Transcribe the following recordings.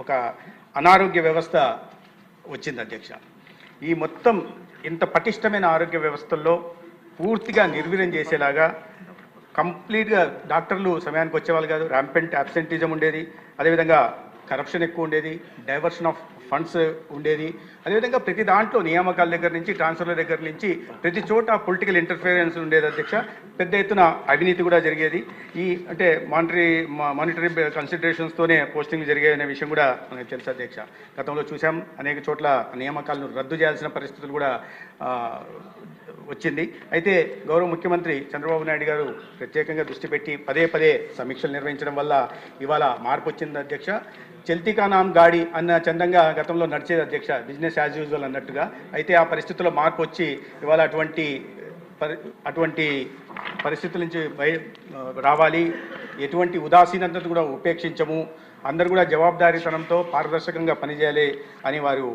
ఒక అనారోగ్య వ్యవస్థ వచ్చింది అధ్యక్ష. ఈ మొత్తం ఇంత పటిష్టమైన ఆరోగ్య వ్యవస్థల్లో పూర్తిగా నిర్వీర్యం చేసేలాగా కంప్లీట్గా డాక్టర్లు సమయానికి వచ్చేవాళ్ళు కాదు, ర్యాంపెంట్ అబ్సెంటిజం ఉండేది, అదేవిధంగా కరప్షన్ ఎక్కువ ఉండేది, డైవర్షన్ ఆఫ్ ఫండ్స్ ఉండేది, అదేవిధంగా ప్రతి దాంట్లో నియామకాల దగ్గర నుంచి ట్రాన్స్ఫర్ల దగ్గర నుంచి ప్రతి చోట పొలిటికల్ ఇంటర్ఫిరెన్స్ ఉండేది అధ్యక్ష. పెద్ద ఎత్తున అవినీతి కూడా జరిగేది. ఈ అంటే మానిటరీ కన్సిడరేషన్స్తోనే పోస్టింగ్లు జరిగాయనే విషయం కూడా మనకు తెలుసు అధ్యక్ష. గతంలో చూసాం, అనేక చోట్ల నియామకాలను రద్దు చేయాల్సిన పరిస్థితులు కూడా వచ్చింది. అయితే గౌరవ ముఖ్యమంత్రి చంద్రబాబు నాయుడు గారు ప్రత్యేకంగా దృష్టి పెట్టి పదే పదే సమీక్షలు నిర్వహించడం వల్ల ఇవాళ మార్పు వచ్చింది అధ్యక్ష. చల్తీకా నామ్ గాడి అన్న చందంగా గతంలో నడిచేది అధ్యక్ష, బిజినెస్ యాజ్ యూజువల్ అన్నట్టుగా. అయితే ఆ పరిస్థితుల్లో మార్పు వచ్చి ఇవాళ అటువంటి పరిస్థితుల నుంచి రావాలి. ఎటువంటి ఉదాసీనతను కూడా ఉపేక్షించము, అందరూ కూడా జవాబుదారీతనంతో పారదర్శకంగా పనిచేయాలి అని వారు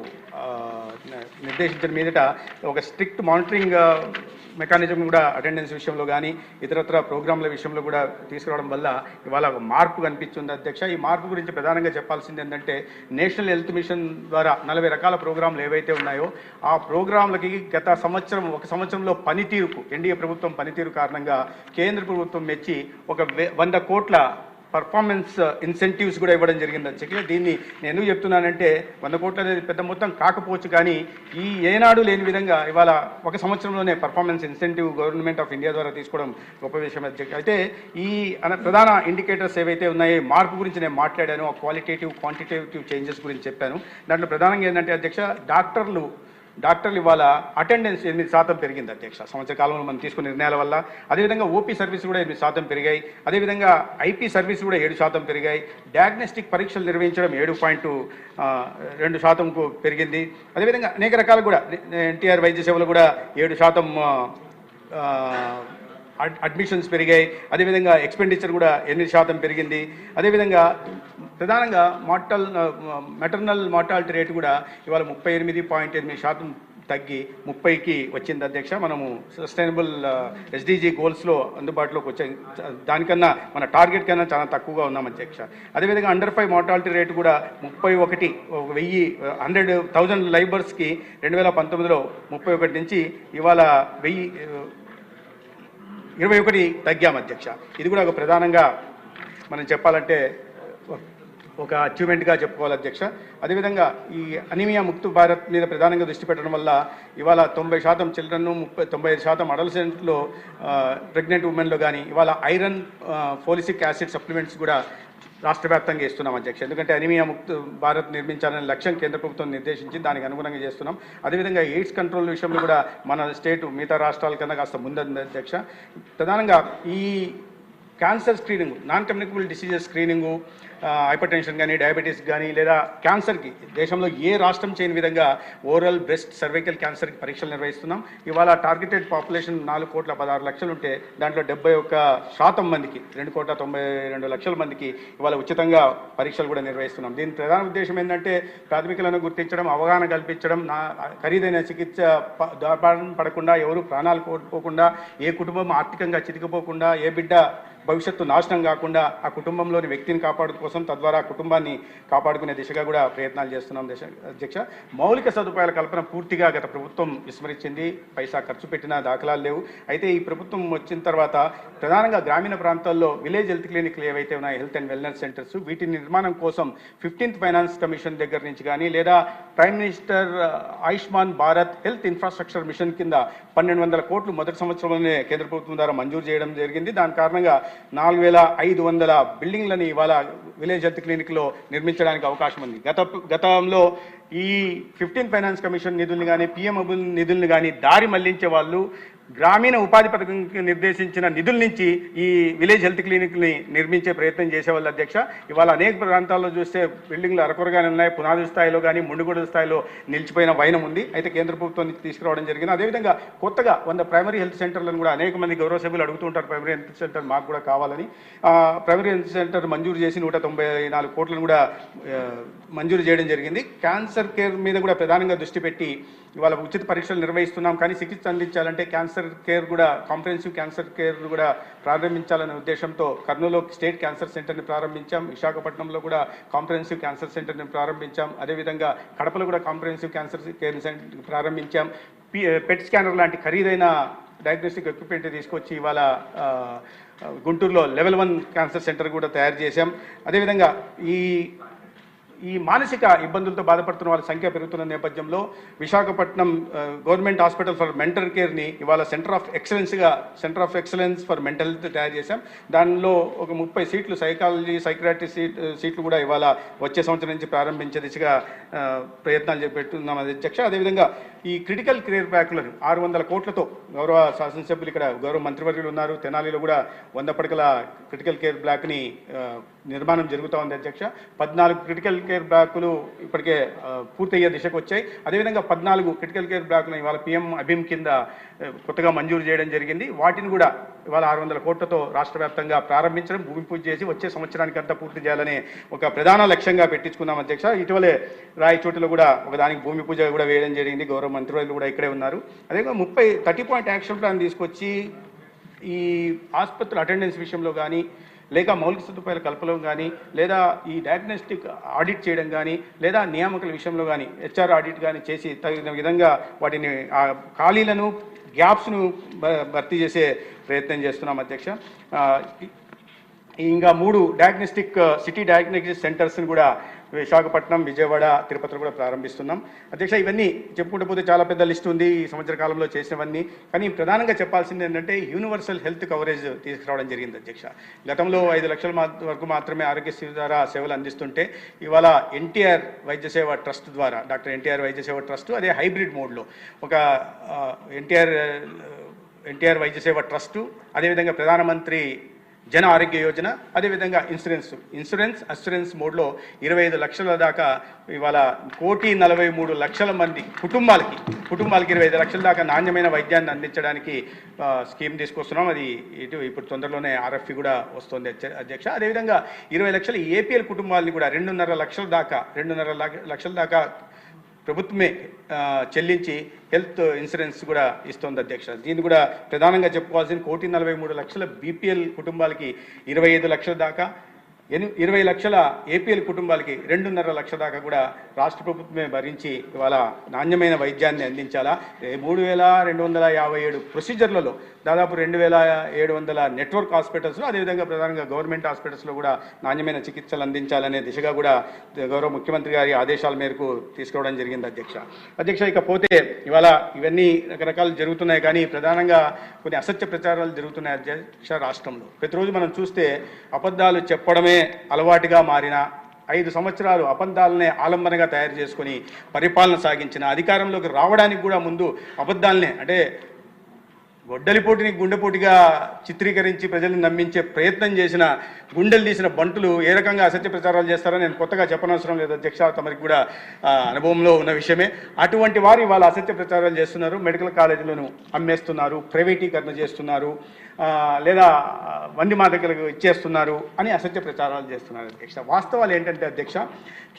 నిర్దేశించిన మీదట ఒక స్ట్రిక్ట్ మానిటరింగ్ మెకానిజం కూడా అటెండెన్స్ విషయంలో కానీ ఇతరత్ర ప్రోగ్రాంల విషయంలో కూడా తీసుకురావడం వల్ల ఇవాళ ఒక మార్పు కనిపిస్తుంది అధ్యక్ష. ఈ మార్పు గురించి ప్రధానంగా చెప్పాల్సింది ఏంటంటే, నేషనల్ హెల్త్ మిషన్ ద్వారా 40 రకాల ప్రోగ్రాంలు ఏవైతే ఉన్నాయో ఆ ప్రోగ్రాంలకి గత ఒక సంవత్సరంలో పనితీరుకు, ఎన్డీఏ ప్రభుత్వం పనితీరు కారణంగా కేంద్ర ప్రభుత్వం మెచ్చి ఒక 100 కోట్ల పర్ఫార్మెన్స్ ఇన్సెంటివ్స్ కూడా ఇవ్వడం జరిగింది అధ్యక్ష. దీన్ని నేను ఎందుకు చెప్తున్నానంటే, 100 కోట్లు అనేది పెద్ద మొత్తం కాకపోవచ్చు, కానీ ఈ ఏనాడు లేని విధంగా ఇవాళ ఒక సంవత్సరంలోనే performance incentive government of India ద్వారా తీసుకోవడం గొప్ప విషయం అధ్యక్ష. అయితే ఈ ప్రధాన ఇండికేటర్స్ ఏవైతే ఉన్నాయో మార్పు గురించి నేను మాట్లాడాను, ఆ క్వాలిటేటివ్ క్వాంటిటేటివ్ చేంజెస్ గురించి చెప్పాను. దాంట్లో ప్రధానంగా ఏంటంటే అధ్యక్ష, డాక్టర్లు ఇవాళ అటెండెన్స్ 8% పెరిగింది అధ్యక్ష సంవత్సర కాలంలో మనం తీసుకున్న నిర్ణయాల వల్ల. అదేవిధంగా ఓపీ సర్వీస్ కూడా 8% పెరిగాయి, అదేవిధంగా ఐపీ సర్వీస్ కూడా 7% పెరిగాయి, డయాగ్నోస్టిక్ పరీక్షలు నిర్వహించడం 7.2%కు పెరిగింది. అదేవిధంగా అనేక రకాలు కూడా ఎన్టీఆర్ వైద్య సేవలు కూడా 7% అడ్మిషన్స్ పెరిగాయి. అదేవిధంగా ఎక్స్పెండిచర్ కూడా 8% పెరిగింది. అదేవిధంగా ప్రధానంగా మెటర్నల్ మార్టాలిటీ రేటు కూడా ఇవాళ 38.8% తగ్గి 30కి వచ్చింది అధ్యక్ష. మనము సస్టైనబుల్ ఎస్డీజీ గోల్స్లో అందుబాటులోకి వచ్చాయి, దానికన్నా మన టార్గెట్ కన్నా చాలా తక్కువగా ఉన్నాం అధ్యక్ష. అదేవిధంగా అండర్ 5 మార్టాలిటీ రేటు కూడా 100,000 లైబర్స్కి 2019లో 31 నుంచి ఇవాళ 1021 తగ్గాం అధ్యక్ష. ఇది కూడా ఒక ప్రధానంగా మనం చెప్పాలంటే ఒక అచీవ్మెంట్గా చెప్పుకోవాలి అధ్యక్ష. అదేవిధంగా ఈ అనీమియా ముక్త భారత్ మీద ప్రధానంగా దృష్టి పెట్టడం వల్ల ఇవాళ 90% చిల్డ్రన్, 95% అడల్సెంట్లో ప్రెగ్నెంట్ ఉమెన్లో కానీ ఇవాళ ఐరన్, ఫోలిసిక్ యాసిడ్ సప్లిమెంట్స్ కూడా రాష్ట్ర వ్యాప్తంగా ఇస్తున్నాం అధ్యక్ష. ఎందుకంటే అనీమియా ముక్త భారత్ నిర్మించాలనే లక్ష్యం కేంద్ర ప్రభుత్వం నిర్దేశించి దానికి అనుగుణంగా చేస్తున్నాం. అదేవిధంగా ఎయిడ్స్ కంట్రోల్ విషయంలో కూడా మన స్టేట్ మిగతా రాష్ట్రాల కన్నా కాస్త ముందుంది అధ్యక్ష. ప్రధానంగా ఈ cancer screening, non communicable diseases screening, hyper tension కానీ, డయాబెటీస్ కానీ, లేదా క్యాన్సర్కి దేశంలో ఏ రాష్ట్రం చేయని విధంగా ఓరల్, బ్రెస్ట్, సర్వైకల్ క్యాన్సర్కి పరీక్షలు నిర్వహిస్తున్నాం. ఇవాళ టార్గెటెడ్ పాపులేషన్ 4,16,00,000 ఉంటే దాంట్లో 71% మందికి, 2,92,00,000 మందికి ఇవాళ ఉచితంగా పరీక్షలు కూడా నిర్వహిస్తున్నాం. దీని ప్రధాన ఉద్దేశం ఏంటంటే, ప్రాథమికులను గుర్తించడం, అవగాహన కల్పించడం, ఖరీదైన చికిత్స దాబారం పడకుండా, ఎవరు ప్రాణాలు కోల్పోకుండా, ఏ కుటుంబం ఆర్థికంగా చితికిపోకుండా, ఏ బిడ్డ భవిష్యత్తు నాశనం కాకుండా ఆ కుటుంబంలోని వ్యక్తిని కాపాడు కోసం, తద్వారా కుటుంబాన్ని కాపాడుకునే దిశగా కూడా ప్రయత్నాలు చేస్తున్నాం అధ్యక్ష. మౌలిక సదుపాయాల కల్పన పూర్తిగా గత ప్రభుత్వం విస్మరించింది, పైసా ఖర్చు పెట్టిన దాఖలాలు లేవు. అయితే ఈ ప్రభుత్వం వచ్చిన తర్వాత ప్రధానంగా గ్రామీణ ప్రాంతాల్లో విలేజ్ హెల్త్ క్లినిక్లు ఏవైతే ఉన్నాయో, హెల్త్ అండ్ వెల్నెస్ సెంటర్స్, వీటి నిర్మాణం కోసం 15th ఫైనాన్స్ కమిషన్ దగ్గర నుంచి కానీ, లేదా prime minister Ayushman Bharat health infrastructure machine కింద 1,200 కోట్లు మొదటి సంవత్సరంలోనే కేంద్ర ప్రభుత్వం ద్వారా మంజూరు చేయడం జరిగింది. దాని కారణంగా 4,500 బిల్డింగ్లని ఇవాళ విలేజ్ హెల్త్ క్లినిక్లో నిర్మించడానికి అవకాశం ఉంది. గతంలో ఈ 15th ఫైనాన్స్ కమిషన్ నిధుల్ని కానీ, పిఎం అబుల్ నిధుల్ని కానీ దారి మళ్లించే వాళ్ళు గ్రామీణ ఉపాధి పథకంకి నిర్దేశించిన నిధుల నుంచి ఈ విలేజ్ హెల్త్ క్లినిక్ని నిర్మించే ప్రయత్నం చేసేవాళ్ళు అధ్యక్ష. ఇవాళ అనేక ప్రాంతాల్లో చూస్తే బిల్డింగ్లు అరకొరగానే ఉన్నాయి, పునాది స్థాయిలో కానీ ముండుగోడ స్థాయిలో నిలిచిపోయిన వైనం ఉంది. అయితే కేంద్ర ప్రభుత్వం నుంచి తీసుకురావడం జరిగింది. అదేవిధంగా కొత్తగా 100 ప్రైమరీ హెల్త్ సెంటర్లను కూడా అనేక మంది గౌరవ సభ్యులు అడుగుతుంటారు, ప్రైమరీ హెల్త్ సెంటర్ మాకు కూడా కావాలని. ప్రైమరీ హెల్త్ సెంటర్ మంజూరు చేసి 194 కోట్లను కూడా మంజూరు చేయడం జరిగింది. క్యాన్సర్ కేర్ మీద కూడా ప్రధానంగా దృష్టి పెట్టి ఇవాళ ఉచిత పరీక్షలు నిర్వహిస్తున్నాం. కానీ చికిత్స అందించాలంటే క్యాన్సర్ కాంప్రహెన్సివ్ క్యాన్సర్ కేర్ కూడా ప్రారంభించాలనే ఉద్దేశంతో కర్నూలులో స్టేట్ క్యాన్సర్ సెంటర్ని ప్రారంభించాం. విశాఖపట్నంలో కూడా కాంప్రహెన్సివ్ క్యాన్సర్ సెంటర్ని ప్రారంభించాం. అదేవిధంగా కడపలో కూడా కాంప్రహెన్సివ్ క్యాన్సర్ కేర్ సెంటర్ ప్రారంభించాం. పెట్ స్కానర్ లాంటి ఖరీదైన డయాగ్నోస్టిక్ ఎక్విప్మెంట్ తీసుకొచ్చి ఇవాళ గుంటూరులో లెవెల్ 1 క్యాన్సర్ సెంటర్ కూడా తయారు చేశాం. అదేవిధంగా ఈ మానసిక ఇబ్బందులతో బాధపడుతున్న వాళ్ళ సంఖ్య పెరుగుతున్న నేపథ్యంలో Visakhapatnam government hospital for mental కేర్ని ఇవాళ centre of excellence for mental health తయారు చేశాం. దానిలో ఒక 30 సీట్లు సైక్రాట్రీ సీట్లు కూడా ఇవాళ వచ్చే సంవత్సరం నుంచి ప్రారంభించే దిశగా ప్రయత్నాలు పెట్టున్నాం అధ్యక్ష. అదేవిధంగా ఈ క్రిటికల్ కేర్ బ్లాక్లను 600 కోట్లతో గౌరవ శాసనసభ్యులు ఇక్కడ గౌరవ మంత్రివర్యులు ఉన్నారు. తెనాలిలో కూడా 100 పడకల క్రిటికల్ కేర్ బ్లాక్ని నిర్మాణం జరుగుతూ ఉంది అధ్యక్ష. 14 క్రిటికల్ కేర్ బ్లాకులు ఇప్పటికే పూర్తయ్యే దిశకు వచ్చాయి. అదేవిధంగా 14 క్రిటికల్ కేర్ బ్లాక్లను ఇవాళ PM అభిమ్ కింద కొత్తగా మంజూరు చేయడం జరిగింది. వాటిని కూడా ఇవాళ 600 కోట్లతో రాష్ట్ర వ్యాప్తంగా ప్రారంభించడం, భూమి పూజ చేసి వచ్చే సంవత్సరానికి అంతా పూర్తి చేయాలని ఒక ప్రధాన లక్ష్యంగా పెట్టించుకున్నాం అధ్యక్ష. ఇటీవలే రాయచోటిలో కూడా ఒకదానికి భూమి పూజ కూడా వేయడం జరిగింది. గౌరవ మంత్రివర్యులు కూడా ఇక్కడే ఉన్నారు. అదేవిధంగా 30 పాయింట్ యాక్షన్ ప్లాన్ తీసుకొచ్చి ఈ ఆసుపత్రుల అటెండెన్స్ విషయంలో కానీ, లేక మౌలిక సదుపాయాల కల్పలో కానీ, లేదా ఈ డయాగ్నోస్టిక్ ఆడిట్ చేయడం కానీ, లేదా నియామకాల విషయంలో కానీ HR ఆడిట్ కానీ చేసి తగిన విధంగా వాటిని ఖాళీలను గ్యాప్స్ను భర్తీ చేసే ప్రయత్నం చేస్తున్నాం అధ్యక్ష. ఇంకా 3 సిటీ డయాగ్నోస్టిక్ సెంటర్స్ని కూడా విశాఖపట్నం, విజయవాడ, తిరుపతిలో కూడా ప్రారంభిస్తున్నాం అధ్యక్ష. ఇవన్నీ చెప్పుకుంటూ పోతే చాలా పెద్ద లిస్ట్ ఉంది ఈ సంవత్సర కాలంలో చేసినవన్నీ. కానీ ప్రధానంగా చెప్పాల్సింది ఏంటంటే యూనివర్సల్ హెల్త్ కవరేజ్ తీసుకురావడం జరిగింది అధ్యక్ష. గతంలో 5 లక్షల వరకు మాత్రమే ఆరోగ్యశ్రీ ద్వారా సేవలు అందిస్తుంటే ఇవాళ ఎన్టీఆర్ వైద్య సేవ ట్రస్ట్ ద్వారా, డాక్టర్ ఎన్టీఆర్ వైద్య సేవ ట్రస్ట్, అదే హైబ్రిడ్ మోడ్లో ఒక ఎన్టీఆర్ వైద్య సేవ ట్రస్టు, అదేవిధంగా ప్రధానమంత్రి జన ఆరోగ్య యోజన, అదేవిధంగా ఇన్సూరెన్స్ అస్యూరెన్స్ మోడ్లో 25 లక్షల దాకా ఇవాళ 1,43,00,000 మంది కుటుంబాలకి 25 లక్షల దాకా నాణ్యమైన వైద్యాన్ని అందించడానికి స్కీమ్ తీసుకొస్తున్నాం. అది ఇప్పుడు తొందరలోనే RFP కూడా వస్తుంది అధ్యక్ష. అదేవిధంగా 20 లక్షల APL కుటుంబాలని కూడా 2.5 లక్షల దాకా ప్రభుత్వమే చెల్లించి హెల్త్ ఇన్సూరెన్స్ కూడా ఇస్తుంది అధ్యక్ష. దీన్ని కూడా ప్రధానంగా చెప్పుకోవాల్సిన 1,43,00,000 BPL కుటుంబాలకి 25 లక్షల దాకా, 20 లక్షల APL కుటుంబాలకి 2.5 లక్షల దాకా కూడా రాష్ట్ర ప్రభుత్వమే భరించి ఇవాళ నాణ్యమైన వైద్యాన్ని అందించాలా. 3,257 ప్రొసీజర్లలో దాదాపు 2,700 నెట్వర్క్ హాస్పిటల్స్లో, అదేవిధంగా ప్రధానంగా గవర్నమెంట్ హాస్పిటల్స్లో కూడా నాణ్యమైన చికిత్సలు అందించాలనే దిశగా కూడా గౌరవ ముఖ్యమంత్రి గారి ఆదేశాల మేరకు తీసుకోవడం జరిగింది అధ్యక్ష. ఇకపోతే ఇవాళ ఇవన్నీ రకరకాలు జరుగుతున్నాయి, కానీ ప్రధానంగా కొన్ని అసత్య ప్రచారాలు జరుగుతున్నాయి అధ్యక్ష రాష్ట్రంలో. ప్రతిరోజు మనం చూస్తే అబద్ధాలు చెప్పడమే అలవాటుగా మారిన 5 సంవత్సరాలు అబద్ధాలనే ఆలంబనగా తయారు చేసుకొని పరిపాలన సాగించిన, అధికారంలోకి రావడానికి కూడా ముందు అబద్ధాలనే అంటే గొడ్డలిపోటుని గుండెపోటుగా చిత్రీకరించి ప్రజల్ని నమ్మించే ప్రయత్నం చేసిన, గుండెలు తీసిన బంటులు ఏ రకంగా అసత్య ప్రచారాలు చేస్తారో నేను కొత్తగా చెప్పనవసరం లేదు అధ్యక్ష, తమరికి కూడా అనుభవంలో ఉన్న విషయమే. అటువంటి వారు ఇవాళ అసత్య ప్రచారాలు చేస్తున్నారు. మెడికల్ కాలేజీలను అమ్మేస్తున్నారు, ప్రైవేటీకరణ చేస్తున్నారు, లేదా వంది మాదకలకు ఇచ్చేస్తున్నారు అని అసత్య ప్రచారాలు చేస్తున్నారు అధ్యక్ష. వాస్తవాలు ఏంటంటే అధ్యక్ష,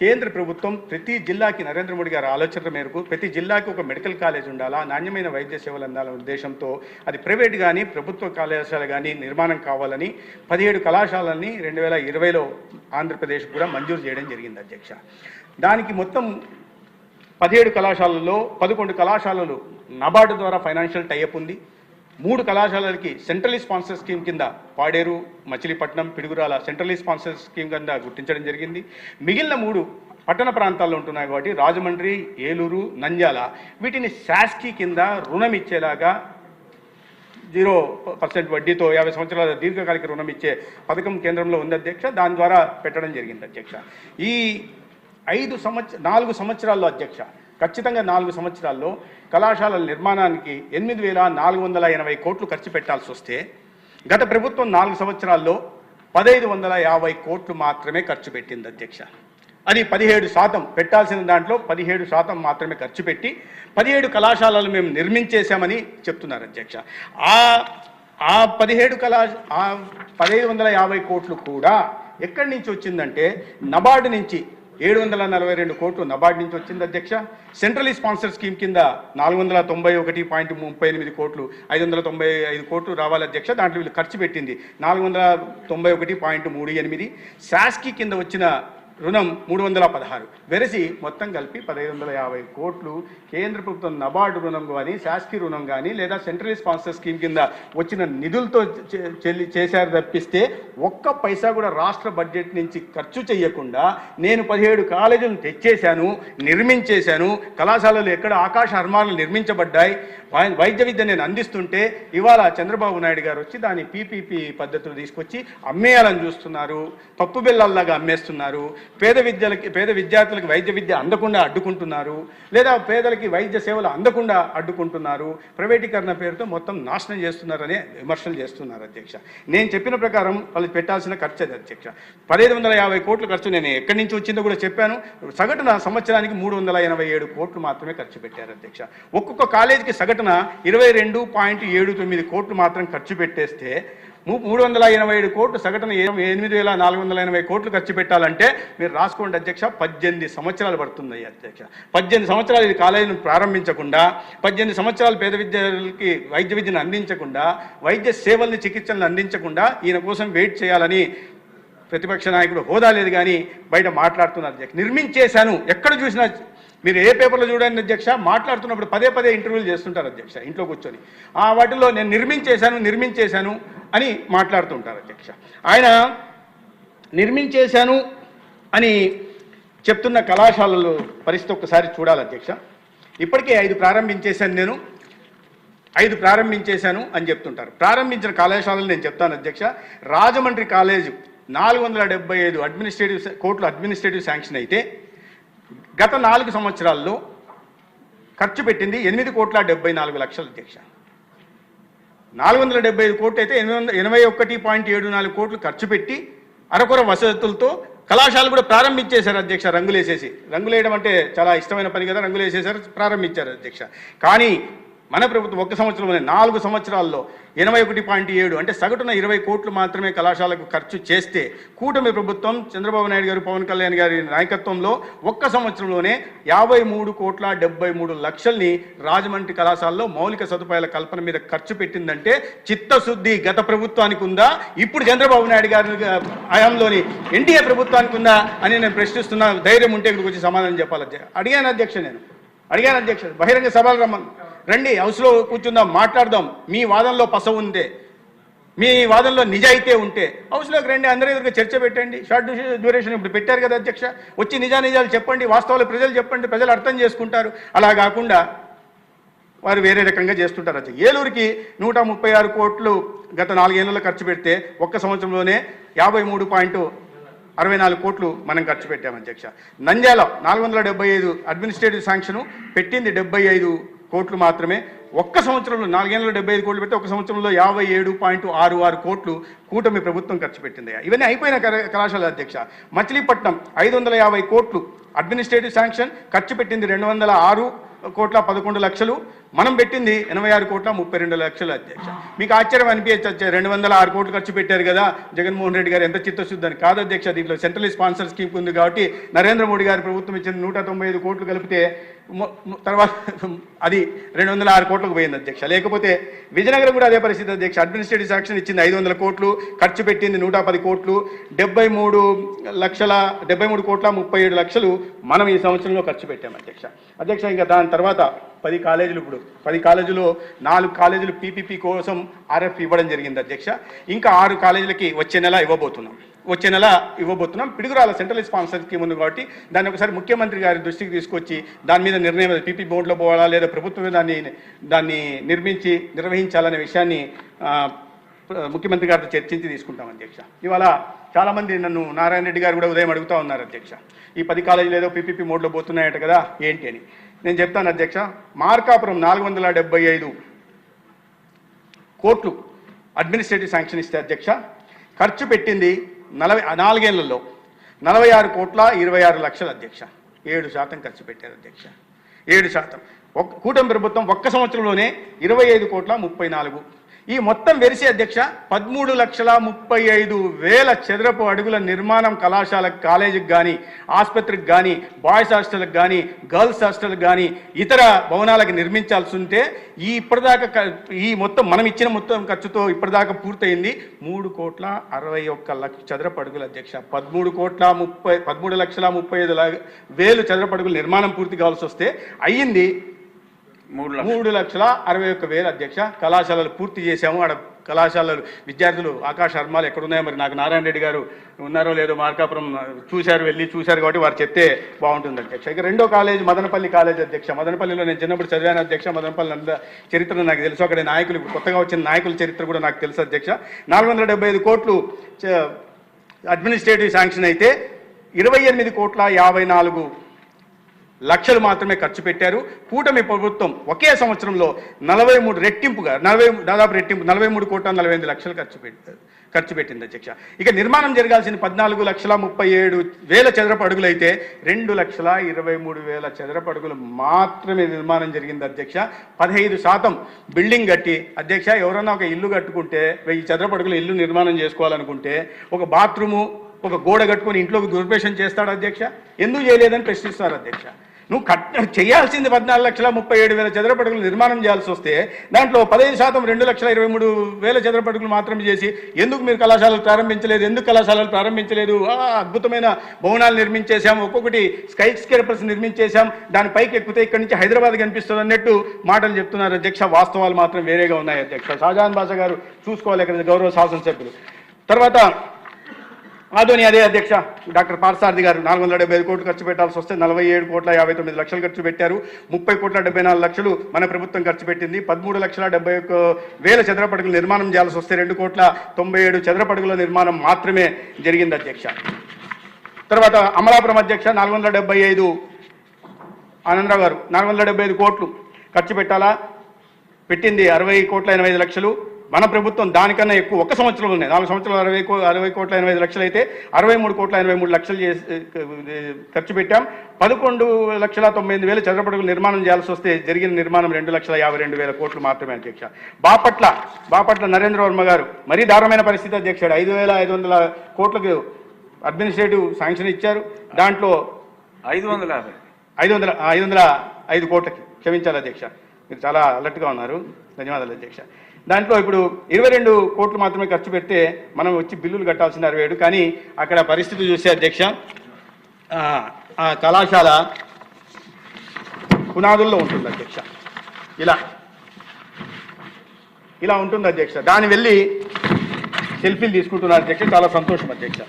కేంద్ర ప్రభుత్వం ప్రతి జిల్లాకి, నరేంద్ర మోడీ గారి ఆలోచన మేరకు ప్రతి జిల్లాకి ఒక మెడికల్ కాలేజ్ ఉండాలా, నాణ్యమైన వైద్య సేవలు అందాలనే ఉద్దేశంతో అది ప్రైవేట్ కానీ ప్రభుత్వ కళాశాల కానీ నిర్మాణం కావాలని 17 కళాశాలల్ని 2020లో ఆంధ్రప్రదేశ్ కూడా మంజూరు చేయడం జరిగింది అధ్యక్ష. దానికి మొత్తం 17 కళాశాలల్లో 11 కళాశాలలు నబార్డు ద్వారా ఫైనాన్షియల్ టైఅప్ ఉంది. 3 కళాశాలలకి సెంట్రలీ స్పాన్సర్ స్కీమ్ కింద Paderu, Machilipatnam, Piduguralla centrally sponsor scheme కింద గుర్తించడం జరిగింది. మిగిలిన 3 పట్టణ ప్రాంతాల్లో ఉంటున్నాయి కాబట్టి రాజమండ్రి, ఏలూరు, నంద్యాల వీటిని శాస్కీ కింద రుణం ఇచ్చేలాగా 0% వడ్డీతో 50 సంవత్సరాల దీర్ఘకాలిక రుణం ఇచ్చే పథకం కేంద్రంలో ఉంది అధ్యక్ష. దాని ద్వారా పెట్టడం జరిగింది అధ్యక్ష. ఈ 4 సంవత్సరాల్లో అధ్యక్ష, ఖచ్చితంగా 4 సంవత్సరాల్లో కళాశాలల నిర్మాణానికి 8,480 కోట్లు ఖర్చు పెట్టాల్సి వస్తే గత ప్రభుత్వం 4 సంవత్సరాల్లో 1,550 కోట్లు మాత్రమే ఖర్చు పెట్టింది అధ్యక్ష. అది 17% పెట్టాల్సిన దాంట్లో 17% మాత్రమే ఖర్చు పెట్టి 17 కళాశాలలు మేము నిర్మించేశామని చెప్తున్నారు అధ్యక్ష. ఆ 1,550 కోట్లు కూడా ఎక్కడి నుంచి వచ్చిందంటే నబార్డు నుంచి 742 కోట్లు నబార్డ్ నుంచి వచ్చింది అధ్యక్ష. సెంట్రల్ స్పాన్సర్ స్కీమ్ కింద 491.38 కోట్లు, 595 కోట్లు రావాలి అధ్యక్ష. దాంట్లో వీళ్ళు ఖర్చు పెట్టింది 491.38. శాస్కీ కింద వచ్చిన రుణం 316, వెరసి మొత్తం కలిపి 1550 కోట్లు కేంద్ర ప్రభుత్వం నబార్డు రుణం కానీ, శాస్కీ రుణం కానీ, లేదా సెంట్రల్ స్పాన్సర్ స్కీమ్ కింద వచ్చిన నిధులతో చేశారు తప్పిస్తే ఒక్క పైసా కూడా రాష్ట్ర బడ్జెట్ నుంచి ఖర్చు చేయకుండా నేను 17 కాలేజీలను తెచ్చేశాను, నిర్మించేశాను. కళాశాలలు ఎక్కడ ఆకాశ హర్మాలు నిర్మించబడ్డాయి. వైద్య విద్య నేను అందిస్తుంటే ఇవాళ చంద్రబాబు నాయుడు గారు వచ్చి దాని పీపీపీ పద్ధతులు తీసుకొచ్చి అమ్మేయాలని చూస్తున్నారు. పప్పు బెల్లాల్లాగా అమ్మేస్తున్నారు. పేద విద్యార్థులకు వైద్య విద్య అందకుండా అడ్డుకుంటున్నారు, లేదా పేదలకి వైద్య సేవలు అందకుండా అడ్డుకుంటున్నారు. ప్రైవేటీకరణ పేరుతో మొత్తం నాశనం చేస్తున్నారనే విమర్శలు చేస్తున్నారు అధ్యక్ష. నేను చెప్పిన ప్రకారం వాళ్ళు పెట్టాల్సిన ఖర్చు అది అధ్యక్ష. 1550 కోట్ల ఖర్చు నేను ఎక్కడి నుంచి వచ్చిందో కూడా చెప్పాను. సగటున సంవత్సరానికి 387 కోట్లు మాత్రమే ఖర్చు పెట్టారు అధ్యక్ష. ఒక్కొక్క కాలేజీకి సగటున 22.79 కోట్లు మాత్రం ఖర్చు పెట్టేస్తే 387 కోట్లు సగటున 8,480 కోట్లు ఖర్చు పెట్టాలంటే మీరు రాసుకోండి అధ్యక్ష, 18 సంవత్సరాలు పడుతుంది అధ్యక్ష. 18 సంవత్సరాలు ఇది కాలేజీని ప్రారంభించకుండా, 18 సంవత్సరాలు పేద విద్యార్థులకి వైద్య విద్యను అందించకుండా, వైద్య సేవల్ని చికిత్సలను అందించకుండా ఈయన కోసం వెయిట్ చేయాలని ప్రతిపక్ష నాయకుడు హోదా లేదు కానీ బయట మాట్లాడుతున్నారు అధ్యక్ష. నిర్మించేశాను, ఎక్కడ చూసినా మీరు ఏ పేపర్లో చూడండి అధ్యక్ష, మాట్లాడుతున్నప్పుడు పదే ఇంటర్వ్యూలు చేస్తుంటారు అధ్యక్ష ఇంట్లో కూర్చొని. వాటిలో నేను నిర్మించేశాను అని మాట్లాడుతుంటారు అధ్యక్ష. ఆయన నిర్మించేశాను అని చెప్తున్న కళాశాలలు పరిస్థితి ఒక్కసారి చూడాలి అధ్యక్ష. ఇప్పటికే 5 ప్రారంభించేశాను అని చెప్తుంటారు. ప్రారంభించిన కళాశాలలు నేను చెప్తాను అధ్యక్ష. రాజమండ్రి కాలేజ్ 475 కోట్లు అడ్మినిస్ట్రేటివ్ శాంక్షన్ అయితే గత 4 సంవత్సరాల్లో ఖర్చు పెట్టింది 8,74,00,000 అధ్యక్ష. 475 కోట్లు అయితే 81.74 కోట్లు ఖర్చు పెట్టి అరకొర వసతులతో కళాశాలలు కూడా ప్రారంభించేశారు అధ్యక్ష. రంగులేయడం అంటే చాలా ఇష్టమైన పని కదా, రంగులేసేశారు, ప్రారంభించారు అధ్యక్ష. కానీ మన ప్రభుత్వం ఒక్క సంవత్సరంలోనే 4 సంవత్సరాల్లో 81.7 అంటే సగటున 20 కోట్లు మాత్రమే కళాశాలకు ఖర్చు చేస్తే కూటమి ప్రభుత్వం చంద్రబాబు నాయుడు గారు, పవన్ కళ్యాణ్ గారి నాయకత్వంలో ఒక్క సంవత్సరంలోనే 53.73 రాజమండ్రి కళాశాలలో మౌలిక సదుపాయాల కల్పన మీద ఖర్చు పెట్టిందంటే చిత్తశుద్ధి గత ప్రభుత్వానికి ఉందా, ఇప్పుడు చంద్రబాబు నాయుడు గారి హయాంలోని ఎన్డీఏ ప్రభుత్వానికి ఉందా అని నేను ప్రశ్నిస్తున్నా. ధైర్యం ఉంటే ఇక్కడికి వచ్చి సమాధానం చెప్పాలి. అడిగాను అధ్యక్ష, బహిరంగ సభలు రండి, హౌస్లో కూర్చుందాం, మాట్లాడదాం. మీ వాదనలో పస ఉంటే, మీ వాదనలో నిజాయితీ ఉంటే హౌస్లోకి రండి, అందరి ఎదురుగా చర్చ పెట్టండి. షార్ట్ డ్యూరేషన్ ఇప్పుడు పెట్టారు కదా అధ్యక్ష, వచ్చి నిజాలు చెప్పండి, వాస్తవాలు ప్రజలు చెప్పండి, ప్రజలు అర్థం చేసుకుంటారు. అలా కాకుండా వారు వేరే రకంగా చేస్తుంటారు అధ్యక్ష. ఏలూరుకి 136 కోట్లు గత 4 ఏళ్లలో ఖర్చు పెడితే ఒక్క సంవత్సరంలోనే 53.64 కోట్లు మనం ఖర్చు పెట్టాం అధ్యక్ష. నంద్యాల 475 అడ్మినిస్ట్రేటివ్ శాంక్షన్ పెట్టింది 75 కోట్లు మాత్రమే. ఒక్క సంవత్సరంలో 4 ఏళ్ళలో 75 కోట్లు పెడితే ఒక సంవత్సరంలో 57.66 కోట్లు కూటమి ప్రభుత్వం ఖర్చు పెట్టింది. ఇవన్నీ అయిపోయిన కళాశాల అధ్యక్ష. మచిలీపట్నం 550 కోట్లు అడ్మినిస్ట్రేటివ్ శాంక్షన్, ఖర్చు పెట్టింది 206.11 మనం పెట్టింది 86.32 అధ్యక్ష. మీకు ఆశ్చర్యం అనిపించచ్చు, 206 కోట్లు ఖర్చు పెట్టారు కదా జగన్మోహన్ రెడ్డి గారు, ఎంత చిత్తశుద్ధి అని. కాదు అధ్యక్ష, దీంట్లో సెంట్రల్ స్పాన్సర్ స్కీమ్ ఉంది కాబట్టి నరేంద్ర మోడీ గారి ప్రభుత్వం ఇచ్చిన 195 కోట్లు కలిపితే తర్వాత అది 206 కోట్లకు పోయింది అధ్యక్ష. లేకపోతే విజయనగరం కూడా అదే పరిస్థితి అధ్యక్ష. అడ్మినిస్ట్రేటివ్ శాంక్షన్ ఇచ్చింది 500 కోట్లు, ఖర్చు పెట్టింది 110 కోట్లు, 73,37,00,000 మనం ఈ సంవత్సరంలో ఖర్చు పెట్టాం అధ్యక్ష. ఇంకా దాని తర్వాత 10 కాలేజీలు, ఇప్పుడు 10 కాలేజీలో 4 కాలేజీలు పీపీపీ కోసం ఆర్ఎఫ్ ఇవ్వడం జరిగింది అధ్యక్ష. ఇంకా 6 కాలేజీలకి వచ్చే నెల ఇవ్వబోతున్నాం. పిడుగురాల సెంట్రల్ స్పాన్సర్ స్కీమ్ ఉంది కాబట్టి దాన్ని ఒకసారి ముఖ్యమంత్రి గారి దృష్టికి తీసుకొచ్చి దాని మీద నిర్ణయం పీపీ బోర్డులో పోవాలా లేదా ప్రభుత్వమే దాన్ని నిర్వహించాలనే విషయాన్ని ముఖ్యమంత్రి గారితో చర్చించి తీసుకుంటాం అధ్యక్ష. ఇవాళ చాలామంది నన్ను నారాయణ రెడ్డి గారు కూడా ఉదయం అడుగుతూ ఉన్నారు అధ్యక్ష, ఈ 10 కాలేజీలు ఏదో పీపీపీ మోడ్లో పోతున్నాయట కదా ఏంటి అని. నేను చెప్తాను అధ్యక్ష. మార్కాపురం 475 కోట్లు అడ్మినిస్ట్రేటివ్ శాంక్షన్ ఇస్తే అధ్యక్ష, ఖర్చు పెట్టింది 4 ఏళ్లలో 46.26 అధ్యక్ష. 7% ఖర్చు పెట్టారు అధ్యక్ష, 7%. కూటమి ప్రభుత్వం ఒక్క సంవత్సరంలోనే 25.34. ఈ మొత్తం వెరిసి అధ్యక్ష 13,35,000 చదరపు అడుగుల నిర్మాణం కళాశాలకు కాలేజీకి కానీ ఆసుపత్రికి కానీ బాయ్స్ హాస్టల్కి కానీ గర్ల్స్ హాస్టల్కి కానీ ఇతర భవనాలకు నిర్మించాల్సి ఉంటే ఇప్పటిదాకా ఈ మొత్తం మనం ఇచ్చిన మొత్తం ఖర్చుతో ఇప్పటిదాకా పూర్తయింది 3,61,00,000 చదరపు అడుగులు అధ్యక్ష. 13,35,000 చదరపు అడుగుల నిర్మాణం పూర్తి కావాల్సి వస్తే అయ్యింది 3,61,000 అధ్యక్ష. కళాశాలలు పూర్తి చేశాము. ఆడ కళాశాలలు విద్యార్థులు ఆకాశ హర్మాలు ఎక్కడున్నాయో మరి నాకు నారాయణ రెడ్డి గారు ఉన్నారో లేదో మార్కాపురం వెళ్ళి చూశారు కాబట్టి వారు చెప్తే బాగుంటుంది అధ్యక్ష. ఇక రెండో కాలేజ్ మదనపల్లి కాలేజ్ అధ్యక్ష. మదనపల్లిలో నేను చిన్నప్పుడు చదివాను అధ్యక్ష. మదనపల్లి అంత చరిత్ర నాకు తెలుసు. అక్కడ నాయకులు కొత్తగా వచ్చిన నాయకుల చరిత్ర కూడా నాకు తెలుసు అధ్యక్ష. 475 కోట్లు అడ్మినిస్ట్రేటివ్ శాంక్షన్ అయితే 28,54,00,000 మాత్రమే ఖర్చు పెట్టారు. కూటమి ప్రభుత్వం ఒకే సంవత్సరంలో 43,40,43,48,45,00,000 ఖర్చు పెట్టింది అధ్యక్ష. ఇక నిర్మాణం జరగాల్సిన 14,37,000 చదరపు అడుగులు అయితే 2,23,000 చదరపు అడుగులు మాత్రమే నిర్మాణం జరిగింది అధ్యక్ష. 15% బిల్డింగ్ కట్టి అధ్యక్ష, ఎవరన్నా ఒక ఇల్లు కట్టుకుంటే 1000 చదరపు అడుగులు ఇల్లు నిర్మాణం చేసుకోవాలనుకుంటే ఒక బాత్రూము ఒక గోడ కట్టుకొని ఇంట్లోకి గృహప్రవేశం చేస్తాడు అధ్యక్ష. ఎందుకు చేయలేదని ప్రశ్నిస్తారు అధ్యక్ష. నువ్వు చేయాల్సింది 14,37,000 చదరపు అడుగులు నిర్మాణం చేయాల్సి వస్తే దాంట్లో 15% 2,23,000 చదరపు అడుగులు మాత్రం చేసి ఎందుకు మీరు కళాశాలలు ప్రారంభించలేదు, ఎందుకు కళాశాలలు ప్రారంభించలేదు? అద్భుతమైన భవనాలు నిర్మించేశాం, ఒక్కొక్కటి స్కై స్కేపర్స్ నిర్మించేశాం, దాని పైకి ఎక్కితే ఇక్కడి నుంచి హైదరాబాద్ కనిపిస్తుంది అన్నట్టు మాటలు చెప్తున్నారు అధ్యక్ష. వాస్తవాలు మాత్రం వేరేగా ఉన్నాయి అధ్యక్ష. షాజహాన్ బాషా గారు చూసుకోవాలి ఇక్కడ గౌరవ శాసనసభ్యులు. తర్వాత ఆదోని అదే అధ్యక్ష డాక్టర్ పార్థసారథి గారు 475 కోట్లు ఖర్చు పెట్టాల్సి వస్తే 47,59,00,000 ఖర్చు పెట్టారు. 30,74,00,000 మన ప్రభుత్వం ఖర్చు పెట్టింది. 13,71,000 చదరపు అడుగుల నిర్మాణం చేయాల్సి వస్తే 2,97,00,000 చదరపు అడుగుల నిర్మాణం మాత్రమే జరిగింది అధ్యక్ష. తర్వాత అమలాపురం అధ్యక్ష 475 ఆనందరావు గారు 475 కోట్లు ఖర్చు పెట్టాలా, పెట్టింది 60,85,00,000. మన ప్రభుత్వం దానికన్నా ఎక్కువ ఒక సంవత్సరంలోనే 4 సంవత్సరాలు 60,85,00,000 అయితే 63,89,00,000 ఖర్చు పెట్టాం. 11,98,000 చదరపు అడుగుల నిర్మాణం చేయాల్సి వస్తే జరిగిన నిర్మాణం 2,52,000 కోట్లు మాత్రమే అధ్యక్ష. బాపట్ల నరేంద్ర వర్మ గారు మరీ దారుణమైన పరిస్థితి అధ్యక్ష. 5,500 కోట్లకు అడ్మినిస్ట్రేటివ్ శాంక్షన్ ఇచ్చారు. దాంట్లో 505 కోట్లకి క్షమించాలి అధ్యక్ష. మీరు చాలా అలర్ట్గా ఉన్నారు, ధన్యవాదాలు అధ్యక్ష. దాంట్లో ఇప్పుడు 22 కోట్లు మాత్రమే ఖర్చు పెడితే మనం వచ్చి బిల్లులు కట్టాల్సిన 67. కానీ అక్కడ పరిస్థితి చూస్తే అధ్యక్ష ఆ కళాశాల పునాదుల్లో ఉంటుంది అధ్యక్ష. ఇలా ఉంటుంది అధ్యక్ష. దాన్ని వెళ్ళి సెల్ఫీలు తీసుకుంటున్నారు అధ్యక్ష. చాలా సంతోషం అధ్యక్ష.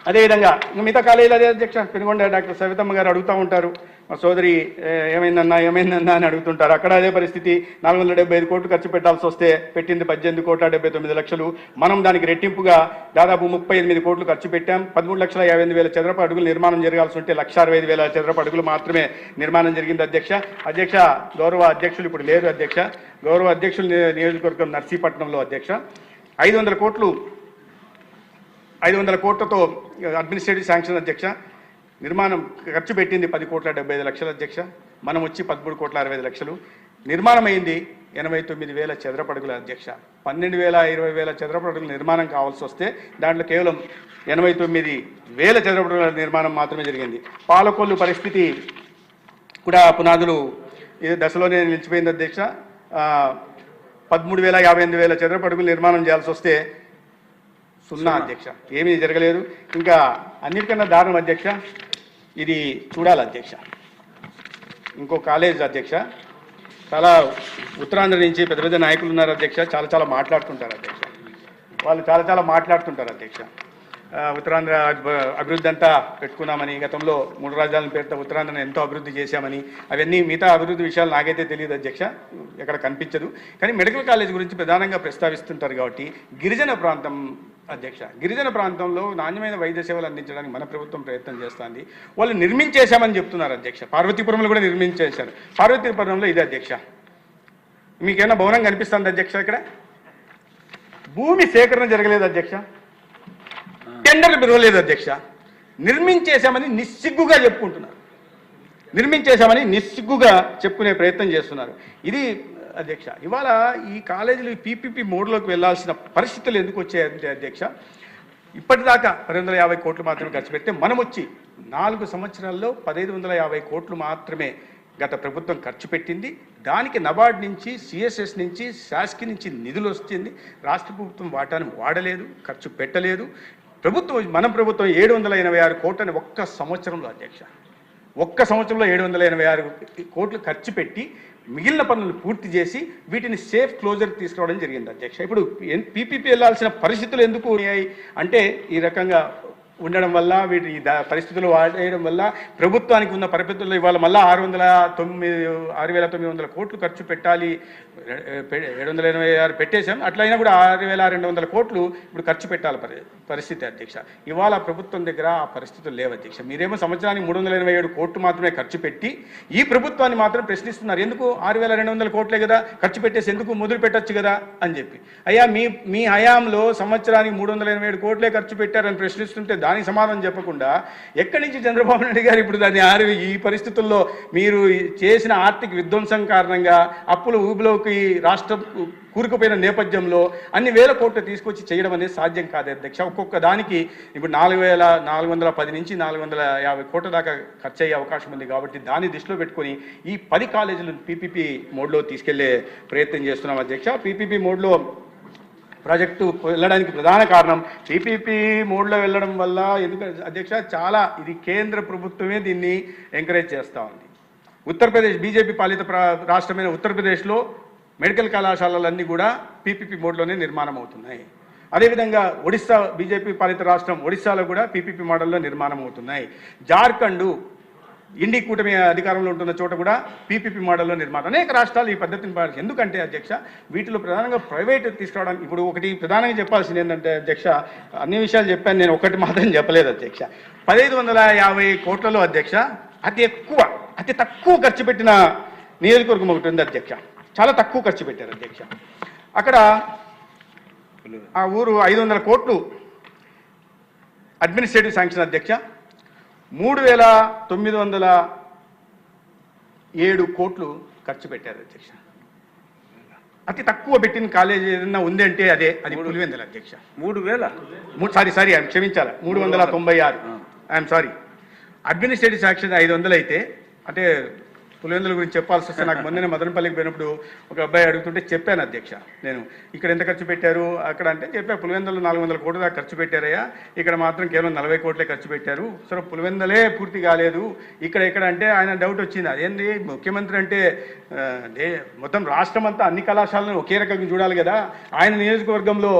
అదేవిధంగా మిగతా కాలేజీలు అదే అధ్యక్ష. పెనుగొండ డాక్టర్ సవితమ్మ గారు అడుగుతూ ఉంటారు, మా సోదరి ఏమైందన్నా అని అడుగుతుంటారు. అక్కడ అదే పరిస్థితి. 475 కోట్లు ఖర్చు పెట్టాల్సి వస్తే పెట్టింది 18,79,00,000. మనం దానికి రెట్టింపుగా దాదాపు 38 కోట్లు ఖర్చు పెట్టాం. 13,58,000 చదరపు అడుగులు నిర్మాణం జరగాల్సి ఉంటే 1,65,000 చదరపు అడుగులు మాత్రమే నిర్మాణం జరిగింది అధ్యక్ష. గౌరవ అధ్యక్షులు ఇప్పుడు లేరు అధ్యక్ష. గౌరవ అధ్యక్షులు నియోజకవర్గం నర్సీపట్నంలో అధ్యక్ష 500 కోట్లతో అడ్మినిస్ట్రేటివ్ శాంక్షన్ అధ్యక్ష. నిర్మాణం ఖర్చు పెట్టింది 10,75,00,000 అధ్యక్ష. మనం వచ్చి 13,60,00,000. నిర్మాణం అయింది 89,000 చదరపు అడుగుల అధ్యక్ష. 12,20,000 చదరపు అడుగుల నిర్మాణం కావాల్సి వస్తే దాంట్లో కేవలం 89,000 చదరపు అడుగుల నిర్మాణం మాత్రమే జరిగింది. పాలకొల్లు పరిస్థితి కూడా పునాదులు ఈ దశలోనే నిలిచిపోయింది అధ్యక్ష. 13,58,000 చదరపు అడుగుల నిర్మాణం చేయాల్సి వస్తే 0 అధ్యక్ష. ఏమీ జరగలేదు. ఇంకా అన్నిటికన్నా దారుణం అధ్యక్ష, ఇది చూడాలి అధ్యక్ష. ఇంకో కాలేజ్ అధ్యక్ష, చాలా ఉత్తరాంధ్ర నుంచి పెద్ద పెద్ద నాయకులు ఉన్నారు అధ్యక్ష. చాలా మాట్లాడుతుంటారు అధ్యక్ష. వాళ్ళు చాలా మాట్లాడుతుంటారు అధ్యక్ష. ఉత్తరాంధ్ర అభివృద్ధి అంతా పెట్టుకున్నామని, గతంలో 3 రాజధానుల పేరుతో ఉత్తరాంధ్రను ఎంతో అభివృద్ధి చేశామని, అవన్నీ మిగతా అభివృద్ధి విషయాలు నాకైతే తెలియదు అధ్యక్ష, ఎక్కడ కనిపించదు. కానీ మెడికల్ కాలేజ్ గురించి ప్రధానంగా ప్రస్తావిస్తుంటారు కాబట్టి గిరిజన ప్రాంతం అధ్యక్ష, గిరిజన ప్రాంతంలో నాణ్యమైన వైద్య సేవలు అందించడానికి మన ప్రభుత్వం ప్రయత్నం చేస్తుంది. వాళ్ళు నిర్మించేశామని చెప్తున్నారు అధ్యక్ష. పార్వతీపురంలో కూడా నిర్మించేశారు. పార్వతీపురంలో ఇదే అధ్యక్ష. మీకేమైనా భవనం కనిపిస్తుంది అధ్యక్ష? ఇక్కడ భూమి సేకరణ జరగలేదు అధ్యక్ష. టెండర్లు పిలవలేదు అధ్యక్ష. నిర్మించేశామని నిస్సిగ్గుగా చెప్పుకుంటున్నారు. నిర్మించేశామని నిస్సిగ్గుగా చెప్పుకునే ప్రయత్నం చేస్తున్నారు. ఇది అధ్యక్ష, ఇవాళ ఈ కాలేజీలు పీపీపీ మోడ్లోకి వెళ్లాల్సిన పరిస్థితులు ఎందుకు వచ్చాయంటే అధ్యక్ష, ఇప్పటిదాకా 250 కోట్లు మాత్రమే ఖర్చు పెడితే మనం వచ్చి 4 సంవత్సరాల్లో 1550 కోట్లు మాత్రమే గత ప్రభుత్వం ఖర్చు పెట్టింది. దానికి నబార్డ్ నుంచి, సిఎస్ఎస్ నుంచి, శాస్కి నుంచి నిధులు వస్తుంది. రాష్ట్ర ప్రభుత్వం వాటాను వాడలేదు, ఖర్చు పెట్టలేదు. మన ప్రభుత్వం 786 కోట్లని ఒక్క సంవత్సరంలో అధ్యక్ష, ఒక్క సంవత్సరంలో 786 కోట్లు ఖర్చు పెట్టి మిగిలిన పనులను పూర్తి చేసి వీటిని సేఫ్ క్లోజర్ తీసుకురావడం జరిగింది అధ్యక్ష. ఇప్పుడు పీపీపీ వెళ్ళాల్సిన పరిస్థితులు ఎందుకు ఉన్నాయి అంటే ఈ రకంగా ఉండడం వల్ల వీటి పరిస్థితులు వాడేయడం వల్ల ప్రభుత్వానికి ఉన్న పరిస్థితుల్లో ఇవాళ మళ్ళీ 6,900 కోట్లు ఖర్చు పెట్టాలి. 786 పెట్టేశాం, అట్లయినా కూడా 6,200 కోట్లు ఇప్పుడు ఖర్చు పెట్టాలి పరిస్థితి అధ్యక్ష. ఇవాళ ప్రభుత్వం దగ్గర ఆ పరిస్థితులు లేవు అధ్యక్ష. మీరేమో సంవత్సరానికి 387 కోట్లు మాత్రమే ఖర్చు పెట్టి ఈ ప్రభుత్వాన్ని మాత్రం ప్రశ్నిస్తున్నారు. ఎందుకు 6,200 కోట్లే కదా ఖర్చు పెట్టేసి ఎందుకు మొదలు పెట్టచ్చు కదా అని చెప్పి. అయ్యా మీ హయాంలో సంవత్సరానికి 387 కోట్లే ఖర్చు పెట్టారని ప్రశ్నిస్తుంటే దానికి సమాధానం చెప్పకుండా ఎక్కడి నుంచి చంద్రబాబు నాయుడు గారు ఇప్పుడు దాన్ని ఈ పరిస్థితుల్లో మీరు చేసిన ఆర్థిక విధ్వంసం కారణంగా అప్పుల ఊబిలోకి రాష్ట్రం కూరుకుపోయిన నేపథ్యంలో అన్ని వేల కోట్లు తీసుకొచ్చి చేయడం అనేది సాధ్యం కాదు అధ్యక్ష. ఒక్కొక్క దానికి ఇప్పుడు 4,410 నుంచి 450 కోట్ల దాకా ఖర్చు అయ్యే అవకాశం ఉంది. కాబట్టి దాన్ని దృష్టిలో పెట్టుకొని ఈ 10 కాలేజీలను పీపీపీ మోడ్లో తీసుకెళ్లే ప్రయత్నం చేస్తున్నాం అధ్యక్ష. పీపీపీ మోడ్లో ప్రాజెక్టు వెళ్ళడానికి ప్రధాన కారణం పీపీపీ మోడ్లో వెళ్ళడం వల్ల ఎందుకంటే అధ్యక్ష చాలా ఇది కేంద్ర ప్రభుత్వమే దీన్ని ఎంకరేజ్ చేస్తూ ఉంది. ఉత్తరప్రదేశ్ బీజేపీ పాలిత రాష్ట్రమైన ఉత్తరప్రదేశ్లో మెడికల్ కళాశాలలన్నీ కూడా పీపీపీ మోడ్లోనే నిర్మాణం అవుతున్నాయి. అదేవిధంగా ఒడిశా బీజేపీ పాలిత రాష్ట్రం ఒడిశాలో కూడా పీపీపీ మోడల్లో నిర్మాణం అవుతున్నాయి. జార్ఖండ్ ఇండి కూటమి అధికారంలో ఉంటున్న చోట కూడా పీపీపీ మోడల్లో నిర్మాణం. అనేక రాష్ట్రాలు ఈ పద్ధతిని పాటించారు. ఎందుకంటే అధ్యక్ష వీటిలో ప్రధానంగా ప్రైవేట్ తీసుకురావడానికి ఇప్పుడు ఒకటి ప్రధానంగా చెప్పాల్సింది ఏంటంటే అధ్యక్ష, అన్ని విషయాలు చెప్పాను నేను, ఒకటి మాత్రం చెప్పలేదు అధ్యక్ష. 1550 కోట్లలో అధ్యక్ష అతి తక్కువ ఖర్చు పెట్టిన నియోజకవర్గం ఒకటి ఉంది అధ్యక్ష. చాలా తక్కువ ఖర్చు పెట్టారు అధ్యక్ష. అక్కడ ఆ ఊరు 500 కోట్లు అడ్మినిస్ట్రేటివ్ శాంక్షన్ అధ్యక్ష. 3,907 కోట్లు ఖర్చు పెట్టారు అధ్యక్ష. అతి తక్కువ పెట్టిన కాలేజీ ఏదన్నా ఉంది అంటే అది పులివెందుల అధ్యక్ష. 3,000 సారీ క్షమించాలి, 396. I'm sorry. అడ్మినిస్ట్రేటివ్ శాంక్షన్ 500 అయితే అంటే పులివెందుల గురించి చెప్పాల్సి వస్తే నాకు మొన్న మదనపల్లికి పోయినప్పుడు ఒక అబ్బాయి అడుగుతుంటే చెప్పాను అధ్యక్ష, నేను ఇక్కడ ఎంత ఖర్చు పెట్టారు అక్కడ అంటే చెప్పా, పులివెందులు 400 కోట్ల దాకా ఖర్చు పెట్టారయ్యా, ఇక్కడ మాత్రం కేవలం 40 కోట్లే ఖర్చు పెట్టారు. సరే పులివెందులే పూర్తి కాలేదు, ఇక్కడ అంటే ఆయన డౌట్ వచ్చింది. అదేంటి ముఖ్యమంత్రి అంటే మొత్తం రాష్ట్రం అంతా అన్ని కళాశాలను ఒకే రకంగా చూడాలి కదా, ఆయన నియోజకవర్గంలో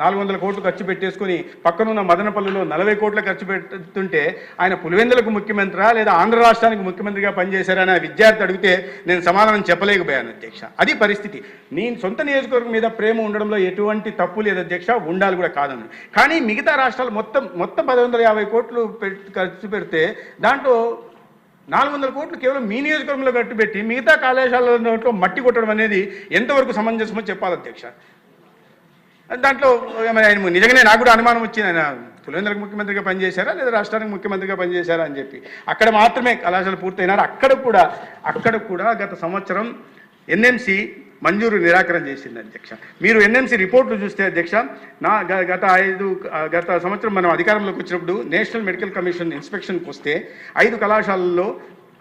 400 కోట్లు ఖర్చు పెట్టేసుకుని పక్కనున్న మదనపల్లిలో 40 కోట్ల ఖర్చు పెడుతుంటే ఆయన పులివెందులకు ముఖ్యమంత్రా లేదా ఆంధ్ర రాష్ట్రానికి ముఖ్యమంత్రిగా పనిచేశారని విద్యార్థి అడిగితే నేను సమాధానం చెప్పలేకపోయాను అధ్యక్ష. అది పరిస్థితి. నేను సొంత నియోజకవర్గం మీద ప్రేమ ఉండడంలో ఎటువంటి తప్పు లేదు అధ్యక్ష, ఉండాలి కూడా కాదని. కానీ మిగతా రాష్ట్రాలు మొత్తం 1550 కోట్లు ఖర్చు పెడితే దాంట్లో 400 కోట్లు కేవలం మీ నియోజకవర్గంలో ఖర్చు పెట్టి మిగతా కళాశాలలో మట్టి కొట్టడం అనేది ఎంతవరకు సమంజసమో చెప్పాలి అధ్యక్ష. దాంట్లో ఆయన నిజంగానే నాకు కూడా అనుమానం వచ్చింది, ఆయన పులివెందులకు ముఖ్యమంత్రిగా పనిచేశారా లేదా రాష్ట్రానికి ముఖ్యమంత్రిగా పనిచేశారా అని చెప్పి. అక్కడ మాత్రమే కళాశాల పూర్తయినారు. అక్కడ కూడా గత సంవత్సరం ఎన్ఎంసీ మంజూరు నిరాకరణ చేసింది అధ్యక్ష. మీరు ఎన్ఎంసీ రిపోర్ట్లు చూస్తే అధ్యక్ష, గత సంవత్సరం మనం అధికారంలోకి వచ్చినప్పుడు నేషనల్ మెడికల్ కమిషన్ ఇన్స్పెక్షన్కి వస్తే 5 కళాశాలల్లో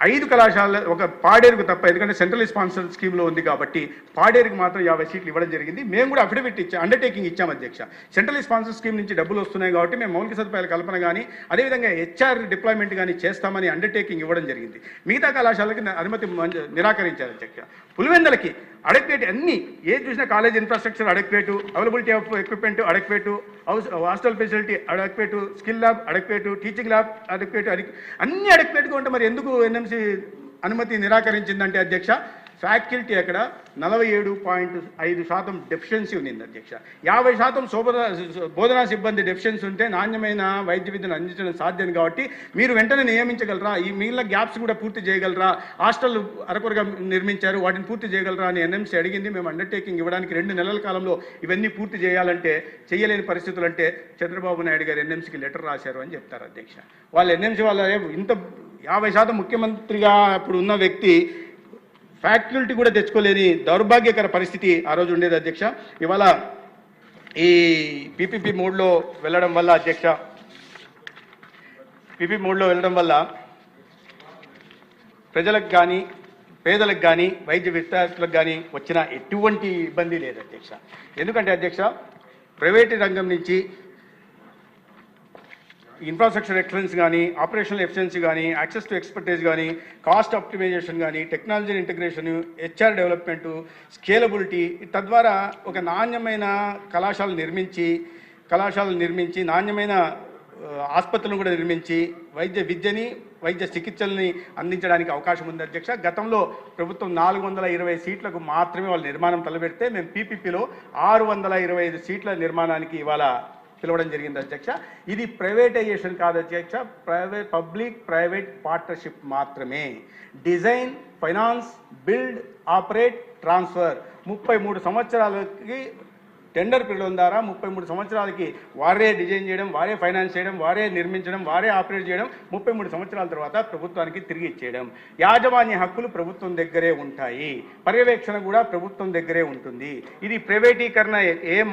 5 కళాశాల ఒక పాడేరుకు తప్ప, ఎందుకంటే సెంట్రల్ స్పాన్సర్ స్కీమ్లో ఉంది కాబట్టి పాడేరుకి మాత్రం 50 సీట్లు ఇవ్వడం జరిగింది. మేము కూడా అఫిడవిట్ అండర్టేకింగ్ ఇచ్చాం అధ్యక్ష. సెంట్రల్ స్పాన్సర్ స్కీమ్ నుంచి డబ్బులు వస్తున్నాయి కాబట్టి మేము మౌలిక సదుపాయాల కల్పన కానీ అదేవిధంగా హెచ్ఆర్ డిప్లాయ్మెంట్ కానీ చేస్తామని అండర్టేకింగ్ ఇవ్వడం జరిగింది. మిగతా కళాశాలకి అనుమతి నిరాకరించారు అధ్యక్ష. పులివెందులకి అడక్వేట్ అన్ని ఏది చూసినా college infrastructure adequate, availability of equipment adequate, hostel facility adequate, skill lab adequate, teaching lab adequate, అన్ని అడక్వేట్గా ఉంటే మరి ఎందుకు ఎన్ఎంసీ అనుమతి నిరాకరించిందంటే అధ్యక్ష, ఫ్యాకల్టీ అక్కడ 47.5% డెఫిషియన్సీ ఉంది అధ్యక్ష. 50% బోధనా సిబ్బంది డెఫిషియన్సీ ఉంటే నాణ్యమైన వైద్య విద్యను అందించడం సాధ్యం కాబట్టి మీరు వెంటనే నియమించగలరా, ఈ మిగిలిన గ్యాప్స్ కూడా పూర్తి చేయగలరా, హాస్టల్ అరకొరగా నిర్మించారు వాటిని పూర్తి చేయగలరా అని ఎన్ఎంసీ అడిగింది. మేము అండర్టేకింగ్ ఇవ్వడానికి 2 నెలల కాలంలో ఇవన్నీ పూర్తి చేయాలంటే చేయలేని పరిస్థితులు అంటే చంద్రబాబు నాయుడు గారు ఎన్ఎంసీకి లెటర్ రాశారు అని చెప్తారు అధ్యక్ష. వాళ్ళు ఎన్ఎంసీ వాళ్ళ ఇంత 50% ముఖ్యమంత్రిగా అప్పుడు ఉన్న వ్యక్తి ఫ్యాకల్టీ కూడా తెచ్చుకోలేని దౌర్భాగ్యకర పరిస్థితి ఆ రోజు ఉండేది అధ్యక్ష. ఇవాళ ఈ పీపీపీ మోడ్లో వెళ్ళడం వల్ల అధ్యక్ష, పీపీ మోడ్లో వెళ్ళడం వల్ల ప్రజలకు కానీ పేదలకు కానీ వైద్య విద్యార్థులకు కానీ వచ్చిన ఎటువంటి ఇబ్బంది లేదు అధ్యక్ష. ఎందుకంటే అధ్యక్ష, ప్రైవేటు రంగం నుంచి ఇన్ఫ్రాస్ట్రక్చర్ ఎక్సలెన్స్ కానీ, ఆపరేషనల్ ఎఫిషియన్సీ కానీ, యాక్సెస్ టు ఎక్స్పర్టైజ్ కానీ, కాస్ట్ ఆప్టిమైజేషన్ కానీ, technology integration, HR development, scalability, తద్వారా ఒక నాణ్యమైన కళాశాలను నిర్మించి నాణ్యమైన ఆసుపత్రులను కూడా నిర్మించి వైద్య విద్యని, వైద్య చికిత్సల్ని అందించడానికి అవకాశం ఉంది అధ్యక్ష. గతంలో ప్రభుత్వం 420 సీట్లకు మాత్రమే వాళ్ళు నిర్మాణం తలపెడితే మేము పీపీపీలో 625 సీట్ల నిర్మాణానికి ఇవాళ పిలవడం జరిగింది అధ్యక్ష. ఇది ప్రైవేటైజేషన్ కాదు అధ్యక్ష, పబ్లిక్ ప్రైవేట్ పార్ట్నర్షిప్ మాత్రమే. Design, finance, build, operate, transfer 33 సంవత్సరాలకి టెండర్ పిలవడం ద్వారా 33 సంవత్సరాలకి వారే డిజైన్ చేయడం, వారే ఫైనాన్స్ చేయడం, వారే నిర్మించడం, వారే ఆపరేట్ చేయడం, 33 సంవత్సరాల తర్వాత ప్రభుత్వానికి తిరిగి ఇచ్చేయడం. యాజమాన్య హక్కులు ప్రభుత్వం దగ్గరే ఉంటాయి, పర్యవేక్షణ కూడా ప్రభుత్వం దగ్గరే ఉంటుంది. ఇది ప్రైవేటీకరణ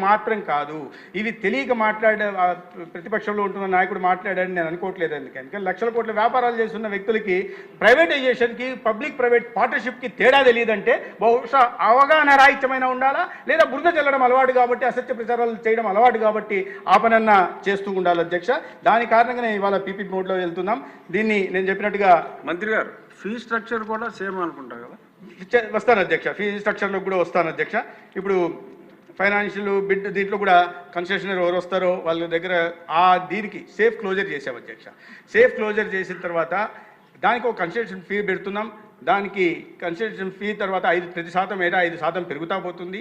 మాత్రం కాదు. ఇవి తెలియక ప్రతిపక్షంలో ఉంటున్న నాయకుడు మాట్లాడాడని నేను అనుకోవట్లేదు. ఎందుకంటే లక్షల కోట్ల వ్యాపారాలు చేస్తున్న వ్యక్తులకి ప్రైవేటైజేషన్కి, పబ్లిక్ ప్రైవేట్ పార్ట్నర్షిప్కి తేడా తెలియదంటే బహుశా అవగాహన రాహిత్యమైన ఉండాలా, లేదా బురద చల్లడం అలవాటు కాబట్టి, అసత్య ప్రచారాలు చేయడం అలవాటు కాబట్టి ఆ పనన్నా చేస్తూ ఉండాలి అధ్యక్ష. దాని కారణంగానే ఇవాళ పీపీ మోడ్లో వెళ్తున్నాం. దీన్ని నేను చెప్పినట్టుగా మంత్రి గారు ఫీ స్ట్రక్చర్ కూడా సేమ్ అనుకుంటా కదా? వస్తాను అధ్యక్ష, ఫీ స్ట్రక్చర్లో కూడా వస్తాను అధ్యక్ష. ఇప్పుడు ఫైనాన్షియల్ బిడ్ దీంట్లో కూడా కన్సెషనర్ ఎవరు వస్తారో వాళ్ళ దగ్గర దీనికి సేఫ్ క్లోజర్ చేసాం అధ్యక్ష. సేఫ్ క్లోజర్ చేసిన తర్వాత దానికి ఒక కన్సెషన్ ఫీ పెడుతున్నాం. దానికి కన్సెషన్ ఫీ తర్వాత 5% ఏటా 5% పెరుగుతా పోతుంది.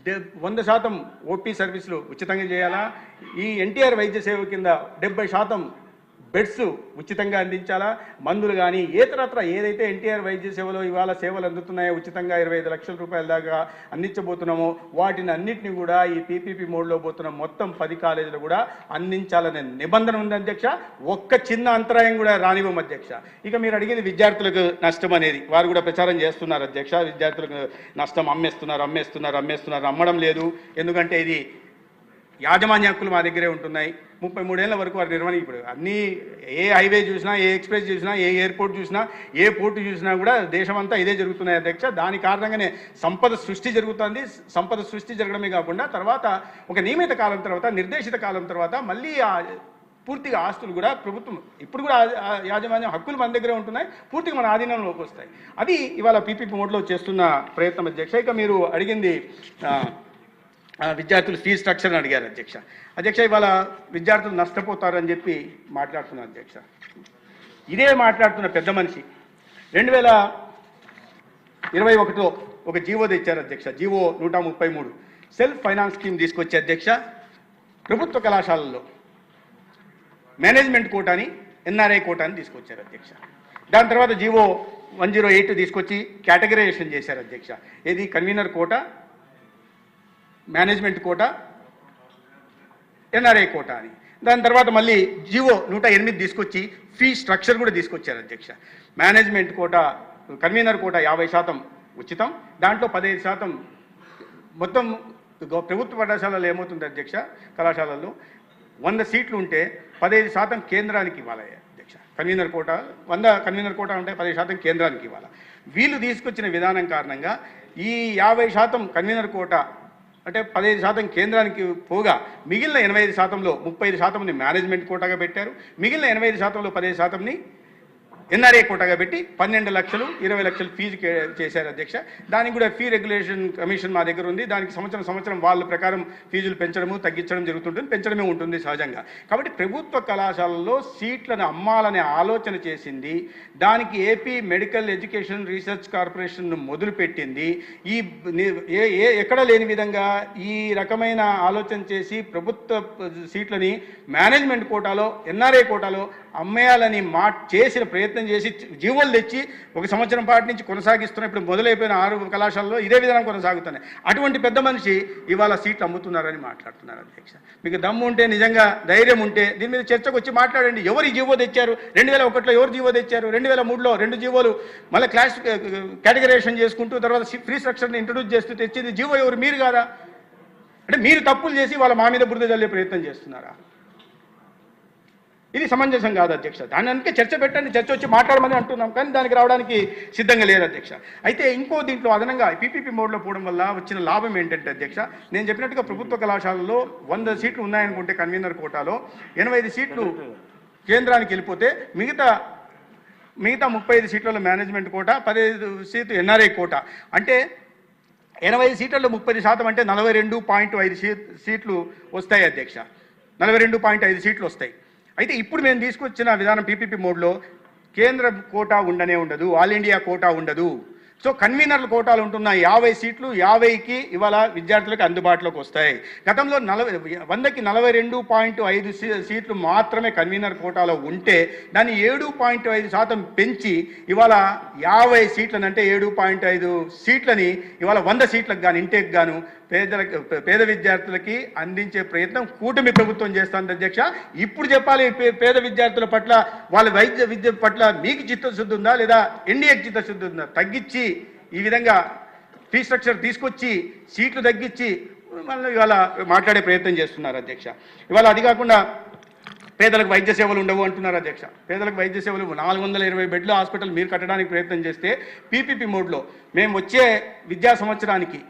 100% ఓపీ సర్వీసులు ఉచితంగా చేయాలా. ఈ ఎన్టీఆర్ వైద్య సేవ కింద 70% బెడ్స్ ఉచితంగా అందించాలా. మందులు కానీ ఏతరత్ర ఏదైతే ఎన్టీఆర్ వైద్య సేవలో ఇవాళ సేవలు అందుతున్నాయో ఉచితంగా 25 లక్షల రూపాయల దాకా అందించబోతున్నామో వాటిని అన్నింటినీ కూడా ఈ పీపీపీ మోడ్లో పోతున్న మొత్తం 10 కాలేజీలు కూడా అందించాలనే నిబంధన ఉంది అధ్యక్ష. ఒక్క చిన్న అంతరాయం కూడా రానివ్వం అధ్యక్ష. ఇక మీరు అడిగింది విద్యార్థులకు నష్టం అనేది, వారు కూడా ప్రచారం చేస్తున్నారు అధ్యక్ష. విద్యార్థులకు నష్టం అమ్మేస్తున్నారు. అమ్మడం లేదు, ఎందుకంటే ఇది యాజమాన్య హక్కులు మా దగ్గరే ఉంటున్నాయి. 33 ఏళ్ల వరకు వారి నిర్వహణ. ఇప్పుడు అన్నీ ఏ హైవే చూసినా, ఏ ఎక్స్ప్రెస్ చూసినా, ఏ ఎయిర్పోర్ట్ చూసినా, ఏ పోర్టు చూసినా కూడా దేశమంతా ఇదే జరుగుతున్నాయి అధ్యక్ష. దాని కారణంగానే సంపద సృష్టి జరుగుతుంది. సంపద సృష్టి జరగడమే కాకుండా తర్వాత ఒక నియమిత కాలం తర్వాత, నిర్దేశిత కాలం తర్వాత మళ్ళీ పూర్తిగా ఆస్తులు కూడా ప్రభుత్వం ఇప్పుడు కూడా యాజమాన్య హక్కులు మన దగ్గరే ఉంటున్నాయి, పూర్తిగా మన ఆధీనంలోకి వస్తాయి. అది ఇవాళ పీపీపీ మోడ్లో చేస్తున్న ప్రయత్నం అధ్యక్ష. ఇక మీరు అడిగింది విద్యార్థులు ఫీ స్ట్రక్చర్ అని అడిగారు అధ్యక్ష. ఇవాళ విద్యార్థులు నష్టపోతారని చెప్పి మాట్లాడుతున్నారు అధ్యక్ష. ఇదే మాట్లాడుతున్న పెద్ద మనిషి 2021లో ఒక జీవో తెచ్చారు అధ్యక్ష. జీవో 133 సెల్ఫ్ ఫైనాన్స్ స్కీమ్ తీసుకొచ్చే అధ్యక్ష. ప్రభుత్వ కళాశాలల్లో మేనేజ్మెంట్ కోటాని, ఎన్ఆర్ఐ కోటాని తీసుకొచ్చారు అధ్యక్ష. దాని తర్వాత జీవో 108 తీసుకొచ్చి కేటగరైజేషన్ చేశారు అధ్యక్ష. ఏది convener quota, management quota, NRI quota అని. దాని తర్వాత మళ్ళీ జీవో 108 తీసుకొచ్చి ఫీ స్ట్రక్చర్ కూడా తీసుకొచ్చారు అధ్యక్ష. మేనేజ్మెంట్ కోటా, కన్వీనర్ కోటా 50% ఉచితం, దాంట్లో 15% మొత్తం ప్రభుత్వ పాఠశాలలో ఏమవుతుంది అధ్యక్ష, కళాశాలల్లో 100 సీట్లు ఉంటే 15% కేంద్రానికి ఇవ్వాలి అధ్యక్ష. కన్వీనర్ కోటా 100 కన్వీనర్ కోటా ఉంటే 10% కేంద్రానికి ఇవ్వాలి. వీళ్ళు తీసుకొచ్చిన విధానం కారణంగా ఈ 50% కన్వీనర్ కోటా అంటే 15% కేంద్రానికి పోగా మిగిలిన 85%లో 35%ని మేనేజ్మెంట్ కోటాగా పెట్టారు. మిగిలిన 85%లో 15%ని ఎన్ఆర్ఐ కోటాగా పెట్టి 12 లక్షలు 20 లక్షలు ఫీజు చేశారు అధ్యక్ష. దానికి కూడా ఫీ రెగ్యులేషన్ కమిషన్ మా దగ్గర ఉంది. దానికి సంవత్సరం వాళ్ళ ప్రకారం ఫీజులు పెంచడము తగ్గించడం జరుగుతుంటుంది, పెంచడమే ఉంటుంది సహజంగా. కాబట్టి ప్రభుత్వ కళాశాలల్లో సీట్లను అమ్మాలనే ఆలోచన చేసింది. దానికి AP medical education research corporation మొదలుపెట్టింది. ఈ ఎక్కడ లేని విధంగా ఈ రకమైన ఆలోచన చేసి ప్రభుత్వ సీట్లని మేనేజ్మెంట్ కోటాలో, ఎన్ఆర్ఐ కోటాలో అమ్మేయాలని చేసిన ప్రయత్నం ప్రయత్నం చేసి జీవోలు తెచ్చి 1 సంవత్సరం పాటు నుంచి కొనసాగిస్తున్న ఇప్పుడు మొదలైపోయిన 6 కళాశాలలో ఇదే విధానం కొనసాగుతున్నాయి. అటువంటి పెద్ద మనిషి ఇవాళ సీట్లు అమ్ముతున్నారని మాట్లాడుతున్నారు అధ్యక్ష. మీకు దమ్ము ఉంటే, నిజంగా ధైర్యం ఉంటే దీని మీద చర్చకు వచ్చి మాట్లాడండి. ఎవరు ఈ జీవో తెచ్చారు? 2001లో ఎవరు జీవో తెచ్చారు? 2003లో 2 జీవోలు మళ్ళీ క్లాస్ కేటగరైజేషన్ చేసుకుంటూ తర్వాత ఫ్రీ స్ట్రక్చర్ని ఇంట్రొడ్యూస్ చేస్తూ తెచ్చింది జీవో ఎవరు? మీరు కాదా? అంటే మీరు తప్పులు చేసి వాళ్ళ మా మీద బురద జల్లే ప్రయత్నం చేస్తున్నారా? ఇది సమంజసం కాదు అధ్యక్ష. దాని అందుకే చర్చ పెట్టండి, చర్చ వచ్చి మాట్లాడమని అంటున్నాం, కానీ దానికి రావడానికి సిద్ధంగా లేదు అధ్యక్ష. అయితే ఇంకో దీంట్లో అదనంగా పీపీపీ మోడ్లో పోవడం వల్ల వచ్చిన లాభం ఏంటంటే అధ్యక్ష, నేను చెప్పినట్టుగా ప్రభుత్వ కళాశాలలో 100 సీట్లు ఉన్నాయనుకుంటే కన్వీనర్ కోటాలో 85 సీట్లు కేంద్రానికి వెళ్ళిపోతే మిగతా 35 సీట్లలో మేనేజ్మెంట్ కోటా, 15 సీట్లు ఎన్ఆర్ఐ కోటా. అంటే 80 సీట్లలో 30% అంటే 42.5 సీట్లు వస్తాయి అధ్యక్ష. 42.5 సీట్లు వస్తాయి. అయితే ఇప్పుడు మేము తీసుకొచ్చిన విధానం పీపీపీ మోడ్లో కేంద్ర కోటా ఉండనే ఉండదు, ఆల్ ఇండియా కోటా ఉండదు. సో కన్వీనర్ల కోటాలు ఉంటున్న 50 సీట్లు 50కి ఇవాళ విద్యార్థులకు అందుబాటులోకి వస్తాయి. గతంలో 100కి 42.5 సీట్లు మాత్రమే కన్వీనర్ కోటాలో ఉంటే దాన్ని 7.5% పెంచి ఇవాళ 50 సీట్లని అంటే 7.5 సీట్లని ఇవాళ 100 సీట్లకు గాను ఇంటేక్ గాను పేద విద్యార్థులకి అందించే ప్రయత్నం కూటమి ప్రభుత్వం చేస్తుంది అధ్యక్ష. ఇప్పుడు చెప్పాలి, పేద విద్యార్థుల పట్ల, వాళ్ళ వైద్య విద్య పట్ల మీకు చిత్తశుద్ధి ఉందా లేదా ఎన్డీఏకి చిత్తశుద్ధి ఉందా? తగ్గించి ఈ విధంగా ఫీ స్ట్రక్చర్ తీసుకొచ్చి సీట్లు తగ్గించి మళ్ళీ ఇవాళ మాట్లాడే ప్రయత్నం చేస్తున్నారు అధ్యక్ష. ఇవాళ అది కాకుండా పేదలకు వైద్య సేవలు ఉండవు అంటున్నారు అధ్యక్ష. పేదలకు వైద్య సేవలు 420 బెడ్ల హాస్పిటల్ మీరు కట్టడానికి ప్రయత్నం చేస్తే పీపీపీ మోడ్లో మేము వచ్చే విద్యా సంవత్సరానికి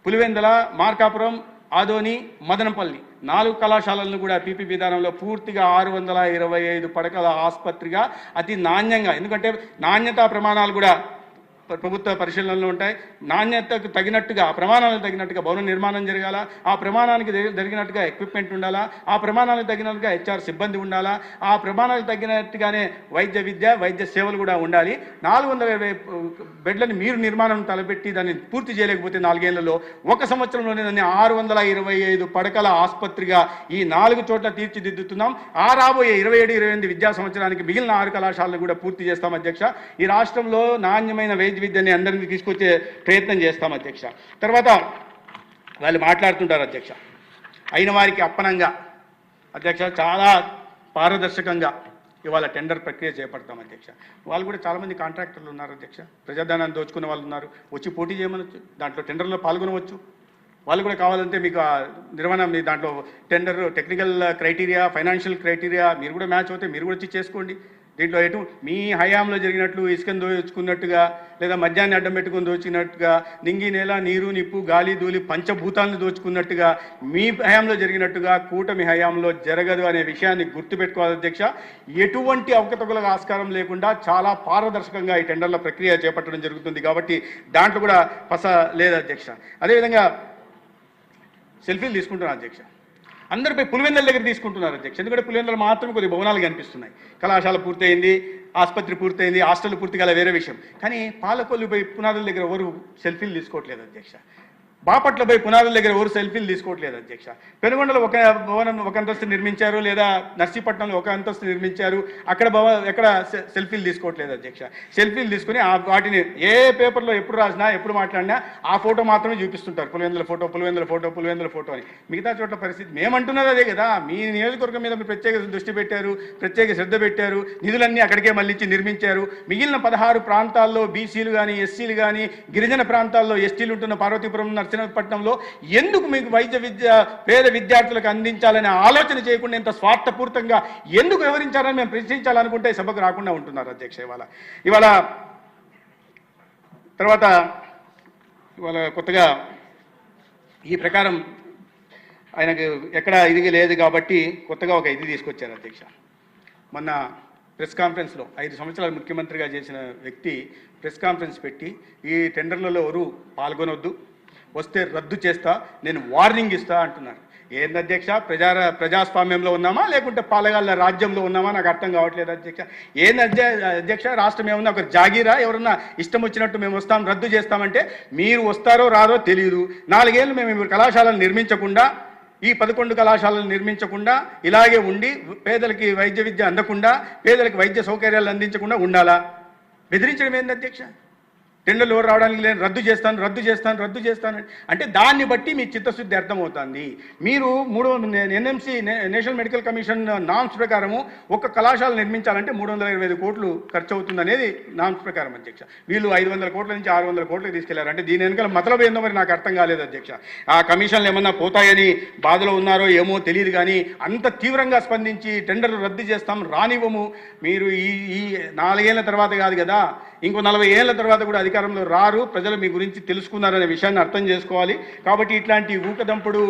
పులివెందుల, మార్కాపురం, ఆదోని, మదనపల్లి 4 కళాశాలలను కూడా పీపీ విధానంలో పూర్తిగా 625 పడకల ఆసుపత్రిగా అతి నాణ్యంగా, ఎందుకంటే నాణ్యతా ప్రమాణాలు కూడా ప్రభుత్వ పరిశీలనలో ఉంటాయి. నాణ్యతకు తగినట్టుగా, ఆ ప్రమాణాలకు తగినట్టుగా భవన నిర్మాణం జరగాల, ఆ ప్రమాణానికి జరిగినట్టుగా ఎక్విప్మెంట్ ఉండాలా, ఆ ప్రమాణాలకు తగినట్టుగా హెచ్ఆర్ సిబ్బంది ఉండాలా, ఆ ప్రమాణాలకు తగినట్టుగానే వైద్య సేవలు కూడా ఉండాలి. 420 బెడ్లని మీరు నిర్మాణం తలపెట్టి దాన్ని పూర్తి చేయలేకపోతే 4 ఏళ్లలో 1 సంవత్సరంలోనే దాన్ని 625 పడకల ఆసుపత్రిగా ఈ 4 చోట్ల తీర్చిదిద్దుతున్నాం. రాబోయే 27-28 విద్యా సంవత్సరానికి మిగిలిన 6 కళాశాలను కూడా పూర్తి చేస్తాం అధ్యక్ష. ఈ రాష్ట్రంలో నాణ్యమైన వైద్య విద్యని అందరినీ తీసుకొచ్చే ప్రయత్నం చేస్తాం అధ్యక్ష. తర్వాత వాళ్ళు మాట్లాడుతుంటారు అధ్యక్ష, అయిన వారికి అప్పనంగా అధ్యక్ష చాలా పారదర్శకంగా ఇవాళ టెండర్ ప్రక్రియ చేపడతాం అధ్యక్ష. వాళ్ళు కూడా చాలామంది కాంట్రాక్టర్లు ఉన్నారు అధ్యక్ష, ప్రజాధనాన్ని దోచుకునే వాళ్ళు ఉన్నారు, వచ్చి పోటీ చేయమనొచ్చు, దాంట్లో టెండర్లో పాల్గొనవచ్చు. వాళ్ళు కూడా కావాలంటే మీకు నిర్వహణ మీ దాంట్లో tender technical criteria, financial criteria మీరు కూడా మ్యాచ్ అవుతే మీరు కూడా వచ్చి చేసుకోండి. దీంట్లో ఎటు మీ హయాంలో జరిగినట్లు ఇసుకను దోచుకున్నట్టుగా లేదా మద్యాన్ని అడ్డం పెట్టుకుని దోచుకున్నట్టుగా, నింగి నేల నీరు నిప్పు గాలి ధూళి పంచభూతాలను దోచుకున్నట్టుగా మీ హయాంలో జరిగినట్టుగా కూటమి హయాంలో జరగదు అనే విషయాన్ని గుర్తుపెట్టుకోవాలి అధ్యక్ష. ఎటువంటి అవకతవకలకు ఆస్కారం లేకుండా చాలా పారదర్శకంగా ఈ టెండర్ల ప్రక్రియ చేపట్టడం జరుగుతుంది కాబట్టి దాంట్లో కూడా పస లేదు అధ్యక్ష. అదేవిధంగా సెల్ఫీలు తీసుకుంటున్నారు అధ్యక్ష. అందరిపై పులివెందుల దగ్గర తీసుకుంటున్నారు అధ్యక్ష. ఎందుకంటే పులివెందులు మాత్రం కొద్ది భవనాలు కనిపిస్తున్నాయి. కళాశాల పూర్తయింది, ఆసుపత్రి పూర్తయింది, హాస్టల్ పూర్తి కాల వేరే విషయం. కానీ పాలకొల్లుపై పునాదుల దగ్గర ఎవరు సెల్ఫీలు తీసుకోవట్లేదు అధ్యక్ష. బాపట్లపై పునాదుల దగ్గర ఎవరు సెల్ఫీలు తీసుకోవట్లేదు అధ్యక్ష. పెనుగొండలో ఒక భవనం 1 అంతస్తు నిర్మించారు, లేదా నర్సీపట్నంలో 1 అంతస్తు నిర్మించారు, ఎక్కడ సెల్ఫీలు తీసుకోవట్లేదు అధ్యక్ష. సెల్ఫీలు తీసుకుని వాటిని ఏ పేపర్లో ఎప్పుడు రాసినా ఎప్పుడు మాట్లాడినా ఆ ఫోటో మాత్రమే చూపిస్తుంటారు, పులివెందుల ఫోటో అని. మిగతా చోట్ల పరిస్థితి మేమంటున్నది అదే కదా. మీ నియోజకవర్గం మీద మీరు ప్రత్యేక దృష్టి పెట్టారు, ప్రత్యేక శ్రద్ధ పెట్టారు, నిధులన్నీ అక్కడికే మళ్ళించి నిర్మించారు. మిగిలిన 16 ప్రాంతాల్లో బీసీలు కానీ, ఎస్సీలు కానీ, గిరిజన ప్రాంతాల్లో ఎస్టీలు ఉంటున్న పార్వతీపురం, నర్సీపట్నంలో ఎందుకు మీకు పేద విద్యార్థులకు అందించాలనే ఆలోచన చేయకుండా ఇంత స్వార్థపూర్తంగా ఎందుకు వివరించారని మేము ప్రశ్నించాలనుకుంటే సభకు రాకుండా ఉంటున్నారు అధ్యక్ష. ఇవాళ తర్వాత కొత్తగా ఈ ప్రకారం ఆయనకు ఎక్కడ ఇది లేదు కాబట్టి కొత్తగా ఒక ఇది తీసుకొచ్చారు అధ్యక్ష. మొన్న ప్రెస్ కాన్ఫరెన్స్లో 5 సంవత్సరాలు ముఖ్యమంత్రిగా చేసిన వ్యక్తి ప్రెస్ కాన్ఫరెన్స్ పెట్టి ఈ టెండర్లలో ఎవరు పాల్గొనొద్దు, వస్తే రద్దు చేస్తా, నేను వార్నింగ్ ఇస్తా అంటున్నారు. ఏంది అధ్యక్ష, ప్రజాస్వామ్యంలో ఉన్నామా లేకుంటే పాలగాళ్ళ రాజ్యంలో ఉన్నామా నాకు అర్థం కావట్లేదు అధ్యక్ష. ఏంది అధ్యక్ష, రాష్ట్రం ఏమన్నా ఒక జాగీరా? ఎవరన్నా ఇష్టం వచ్చినట్టు మేము వస్తాం రద్దు చేస్తామంటే మీరు వస్తారో రాదో తెలియదు. 4 ఏళ్ళు మేము కళాశాలలు నిర్మించకుండా ఈ 11 కళాశాలలు నిర్మించకుండా ఇలాగే ఉండి పేదలకి వైద్య విద్య అందకుండా పేదలకు వైద్య సౌకర్యాలు అందించకుండా ఉండాలా? బెదిరించడం ఏంది అధ్యక్ష? టెండర్లు ఎవరు రావడానికి లేదు, రద్దు చేస్తాను అంటే దాన్ని బట్టి మీ చిత్తశుద్ధి అర్థమవుతుంది. మీరు NMC national medical commission norms ప్రకారము ఒక కళాశాల నిర్మించాలంటే 325 కోట్లు ఖర్చు అవుతుంది అనేది నామ్స్ ప్రకారం అధ్యక్ష. వీళ్ళు 500 కోట్ల నుంచి 600 కోట్లకు తీసుకెళ్లారు. అంటే దీని వెనకాల మతలబ్ ఏందో మరి నాకు అర్థం కాలేదు అధ్యక్ష. ఆ కమిషన్లు ఏమన్నా పోతాయని బాధలో ఉన్నారో ఏమో తెలియదు, కానీ అంత తీవ్రంగా స్పందించి టెండర్లు రద్దు చేస్తాం, రానివ్వము. మీరు ఈ 4 ఏళ్ల తర్వాత కాదు కదా, ఇంకో 40 ఏళ్ల తర్వాత కూడా అధికారంలో రారు, ప్రజలు మీ గురించి తెలుసుకున్నారనే విషయాన్ని అర్థం చేసుకోవాలి. కాబట్టి ఇట్లాంటి ఊకదంపుడు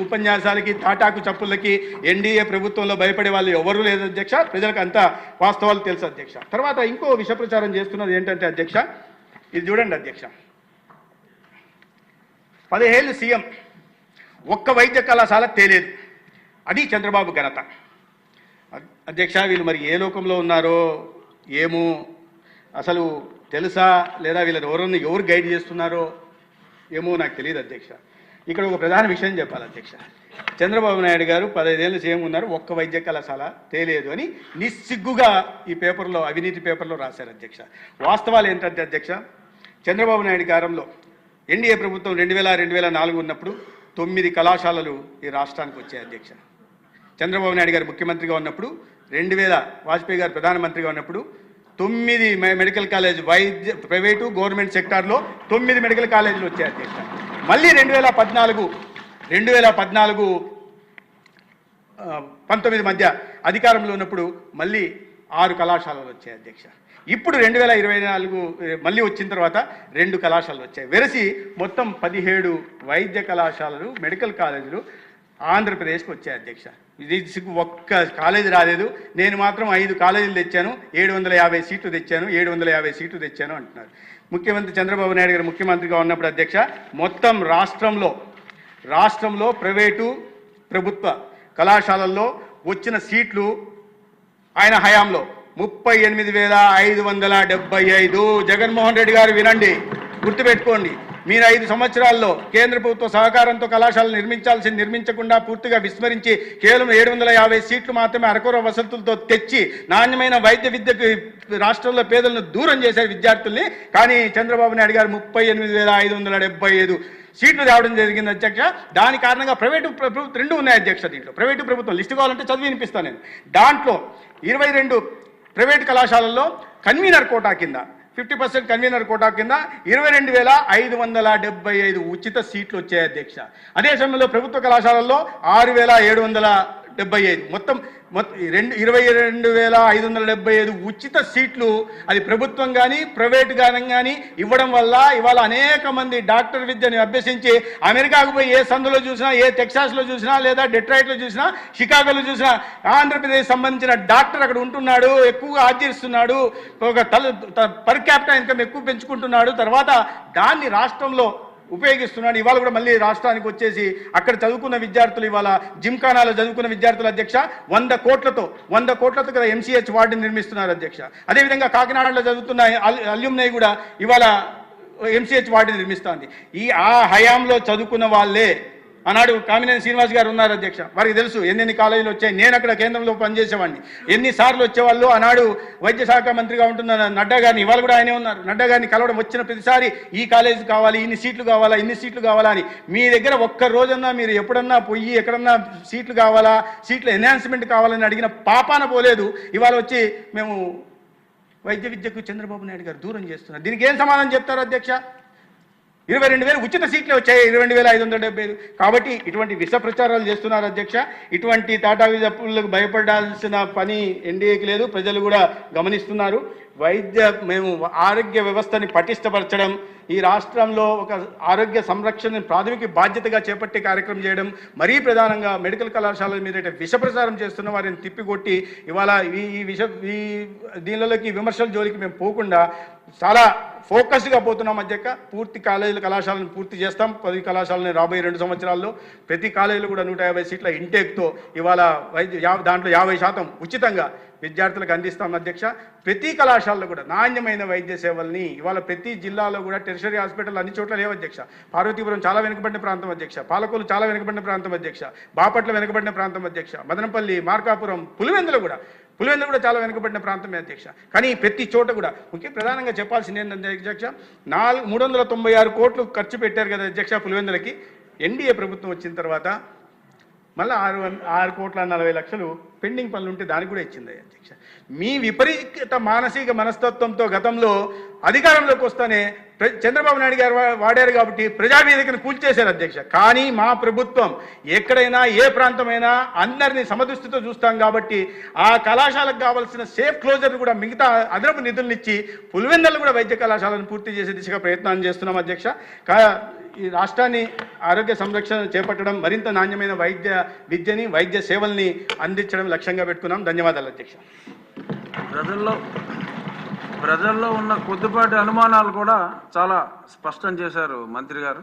ఉపన్యాసాలకి తాటాకు చప్పులకి ఎన్డీఏ ప్రభుత్వంలో భయపడే వాళ్ళు ఎవరూ లేదు అధ్యక్ష. ప్రజలకు అంతా వాస్తవాలు తెలుసు అధ్యక్ష. తర్వాత ఇంకో విష ప్రచారం చేస్తున్నది ఏంటంటే అధ్యక్ష, ఇది చూడండి అధ్యక్ష, 10 ఏళ్ళు సీఎం, ఒక్క వైద్య కళాశాల తేలేదు, అది చంద్రబాబు ఘనత అధ్యక్ష. వీళ్ళు మరి ఏ లోకంలో ఉన్నారో ఏమో, అసలు తెలుసా లేదా వీళ్ళని ఎవరు గైడ్ చేస్తున్నారో ఏమో నాకు తెలియదు అధ్యక్ష. ఇక్కడ ఒక ప్రధాన విషయం చెప్పాలి అధ్యక్ష. చంద్రబాబు నాయుడు గారు 15 ఏళ్ళు సీఎం ఉన్నారు, ఒక్క వైద్య కళాశాల తేలేదు అని నిస్సిగ్గుగా ఈ పేపర్లో, అవినీతి పేపర్లో రాశారు అధ్యక్ష. వాస్తవాలు ఏంటంటే అధ్యక్ష, చంద్రబాబు నాయుడు గారంలో ఎన్డీఏ ప్రభుత్వం 2000-2004 ఉన్నప్పుడు 9 కళాశాలలు ఈ రాష్ట్రానికి వచ్చాయి అధ్యక్ష. చంద్రబాబు నాయుడు గారు ముఖ్యమంత్రిగా ఉన్నప్పుడు 2000 వాజ్పేయి గారు ప్రధానమంత్రిగా ఉన్నప్పుడు 9 మెడికల్ కాలేజ్, వైద్య ప్రైవేటు గవర్నమెంట్ సెక్టార్లో 9 మెడికల్ కాలేజీలు వచ్చాయి అధ్యక్ష. మళ్ళీ 2014-19 మధ్య అధికారంలో ఉన్నప్పుడు మళ్ళీ 6 కళాశాలలు వచ్చాయి అధ్యక్ష. ఇప్పుడు 2024 మళ్ళీ వచ్చిన తర్వాత 2 కళాశాలలు వచ్చాయి. వెరసి మొత్తం 17 వైద్య కళాశాలలు, మెడికల్ కాలేజీలు ఆంధ్రప్రదేశ్కి వచ్చాయి అధ్యక్ష. ఇది ఒక్క కాలేజీ రాలేదు. నేను మాత్రం 5 కాలేజీలు తెచ్చాను, 750 సీట్లు తెచ్చాను, 750 సీట్లు తెచ్చాను అంటున్నారు. ముఖ్యమంత్రి చంద్రబాబు నాయుడు గారు ముఖ్యమంత్రిగా ఉన్నప్పుడు అధ్యక్ష, మొత్తం రాష్ట్రంలో ప్రైవేటు ప్రభుత్వ కళాశాలల్లో వచ్చిన సీట్లు ఆయన హయాంలో 38,575. జగన్మోహన్ రెడ్డి గారు వినండి, గుర్తుపెట్టుకోండి. మీరు 5 సంవత్సరాల్లో కేంద్ర ప్రభుత్వ సహకారంతో కళాశాలలు నిర్మించకుండా పూర్తిగా విస్మరించి కేవలం 750 సీట్లు మాత్రమే అరకొర వసతులతో తెచ్చి నాణ్యమైన వైద్య విద్యకు రాష్ట్రంలో పేదలను దూరం చేశారు విద్యార్థుల్ని. కానీ చంద్రబాబు నాయుడు గారు 38,575 సీట్లు తేవడం జరిగింది అధ్యక్ష. దాని కారణంగా ప్రైవేటు ప్రభుత్వం 2 ఉన్నాయి అధ్యక్ష. దీంట్లో ప్రైవేటు ప్రభుత్వం లిస్టు కావాలంటే చదివి వినిపిస్తాను నేను. దాంట్లో 22 ప్రైవేటు కళాశాలల్లో కన్వీనర్ కోటా కింద 50% కన్వీనర్ కోటా కింద 22,575 ఉచిత సీట్లు వచ్చాయి అధ్యక్ష. అదే సమయంలో ప్రభుత్వ కళాశాలల్లో 6,775, మొత్తం 22,575 ఉచిత సీట్లు. అది ప్రభుత్వం కానీ ప్రైవేట్ కానీ ఇవ్వడం వల్ల ఇవాళ అనేక మంది డాక్టర్ విద్యను అభ్యసించి అమెరికాకు పోయి ఏ సందులో చూసినా, ఏ టెక్సాస్లో చూసినా, లేదా డెట్రాయిట్లో చూసినా, షికాగోలో చూసినా ఆంధ్రప్రదేశ్ సంబంధించిన డాక్టర్ అక్కడ ఉంటున్నాడు, ఎక్కువగా ఆచరిస్తున్నాడు, ఒక పర్ క్యాపిటల్ ఇన్కమ్ ఎక్కువ పెంచుకుంటున్నాడు, తర్వాత దాన్ని రాష్ట్రంలో ఉపయోగిస్తున్నాడు. ఇవాళ కూడా మళ్ళీ రాష్ట్రానికి వచ్చేసి అక్కడ చదువుకున్న విద్యార్థులు, ఇవాళ జిమ్ఖానాలో చదువుకున్న విద్యార్థులు అధ్యక్ష 100 కోట్లతో కదా MCH వార్డుని నిర్మిస్తున్నారు అధ్యక్ష. అదేవిధంగా కాకినాడలో చదువుతున్న అల్యూమ్నై కూడా ఇవాళ MCH వార్డుని నిర్మిస్తోంది. ఆ హయాంలో చదువుకున్న వాళ్ళే ఆనాడు కామినేని శ్రీనివాస్ గారు ఉన్నారు అధ్యక్ష. వారికి తెలుసు ఎన్ని కాలేజీలు వచ్చాయి. నేను అక్కడ కేంద్రంలో పనిచేసేవాడిని. ఎన్నిసార్లు వచ్చేవాళ్ళు. ఆనాడు వైద్య శాఖ మంత్రిగా ఉంటున్న నడ్డా గారిని, ఇవాళ కూడా ఆయనే ఉన్నారు, నడ్డా గారిని కలవడం, వచ్చిన ప్రతిసారి ఈ కాలేజీ కావాలి, ఇన్ని సీట్లు కావాలా అని. మీ దగ్గర ఒక్క రోజన్నా మీరు ఎప్పుడన్నా పోయి ఎక్కడన్నా సీట్లు కావాలా, సీట్ల ఎన్హాన్స్మెంట్ కావాలని అడిగిన పాపాన పోలేదు. ఇవాళ వచ్చి మేము వైద్య విద్యకు చంద్రబాబు నాయుడు గారు దూరం చేస్తున్నారు. దీనికి ఏం సమాధానం చెప్తారు అధ్యక్ష? 22,000 ఉచిత సీట్లే వచ్చాయి, 22,575. కాబట్టి ఇటువంటి విష ప్రచారాలు చేస్తున్నారు అధ్యక్ష. ఇటువంటి తాటాకు జప్పులకు భయపడాల్సిన పని ఎన్డీఏకి లేదు, ప్రజలు కూడా గమనిస్తున్నారు. మేము ఆరోగ్య వ్యవస్థని పటిష్టపరచడం, ఈ రాష్ట్రంలో ఒక ఆరోగ్య సంరక్షణ ప్రాథమిక బాధ్యతగా చేపట్టే కార్యక్రమం చేయడం, మరీ ప్రధానంగా మెడికల్ కళాశాలల మీద విష ప్రచారం చేస్తున్న వారిని తిప్పికొట్టి ఇవాళ దీనిలోకి విమర్శల జోలికి మేము పోకుండా చాలా ఫోకస్గా పోతున్నాం అధ్యక్ష. పూర్తి కళాశాలను పూర్తి చేస్తాం. 10 కళాశాలని రాబోయే 2 సంవత్సరాల్లో ప్రతి కాలేజీలో కూడా 150 సీట్ల ఇంటేక్తో ఇవాళ దాంట్లో 50% ఉచితంగా విద్యార్థులకు అందిస్తాం అధ్యక్ష. ప్రతి కళాశాలలో కూడా నాణ్యమైన వైద్య సేవల్ని ఇవాళ ప్రతి జిల్లాలో కూడా టెరిషరీ హాస్పిటల్ అన్ని చోట్ల లేవు అధ్యక్ష. పార్వతీపురం చాలా వెనుకబడిన ప్రాంతం అధ్యక్ష, పాలకొల్లు చాలా వెనుకబడిన ప్రాంతం అధ్యక్ష, బాపట్ల వెనుకబడిన ప్రాంతం అధ్యక్ష, మదనపల్లి, మార్కాపురం, పులివెందులు కూడా చాలా వెనుకబడిన ప్రాంతమే అధ్యక్ష. కానీ ప్రతి చోట కూడా ప్రధానంగా చెప్పాల్సింది ఏంటంటే అధ్యక్ష, 396 కోట్లు ఖర్చు పెట్టారు కదా అధ్యక్ష పులివెందులకి. ఎన్డీఏ ప్రభుత్వం వచ్చిన తర్వాత మళ్ళీ 6,40,00,000 పెండింగ్ పనులు ఉంటే దానికి కూడా ఇచ్చింది అధ్యక్ష. మీ విపరీత మానసిక మనస్తత్వంతో గతంలో అధికారంలోకి వస్తానే చంద్రబాబు నాయుడు గారు వాడారు కాబట్టి ప్రజావేదికను కూల్చేశారు అధ్యక్ష. కానీ మా ప్రభుత్వం ఎక్కడైనా ఏ ప్రాంతమైనా అందరినీ సమదృష్టితో చూస్తాం కాబట్టి ఆ కళాశాలకు కావాల్సిన సేఫ్ క్లోజర్ కూడా మిగతా అదనపు నిధులను ఇచ్చి పులివెందులు కూడా వైద్య కళాశాలను పూర్తి చేసే దిశగా ప్రయత్నం చేస్తున్నాం అధ్యక్ష. ఈ రాష్ట్రాన్ని ఆరోగ్య సంరక్షణ చేపట్టడం, మరింత నాణ్యమైన విద్యని వైద్య సేవల్ని అందించడం లక్ష్యంగా పెట్టుకున్నాం. ధన్యవాదాలు అధ్యక్ష. ప్రజల్లో ఉన్న కొద్దిపాటి అనుమానాలు కూడా చాలా స్పష్టం చేశారు మంత్రి గారు.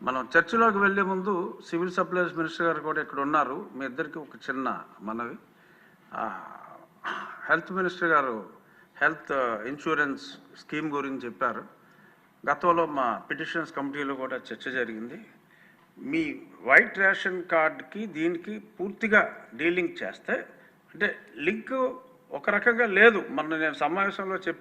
మనం చర్చలోకి వెళ్లే ముందు సివిల్ సప్లైస్ మినిస్టర్ గారు కూడా ఇక్కడ ఉన్నారు. మీ ఇద్దరికి ఒక చిన్న మనవి. హెల్త్ మినిస్టర్ గారు హెల్త్ ఇన్సూరెన్స్ స్కీమ్ గురించి చెప్పారు. గతంలో మా పిటిషన్స్ కమిటీలో కూడా చర్చ జరిగింది. మీ వైట్ రేషన్ కార్డుకి దీనికి పూర్తిగా డీలింక్ చేస్తే, అంటే లింక్ ఒక రకంగా లేదు. మొన్న నేను సమావేశంలో చెప్పాను.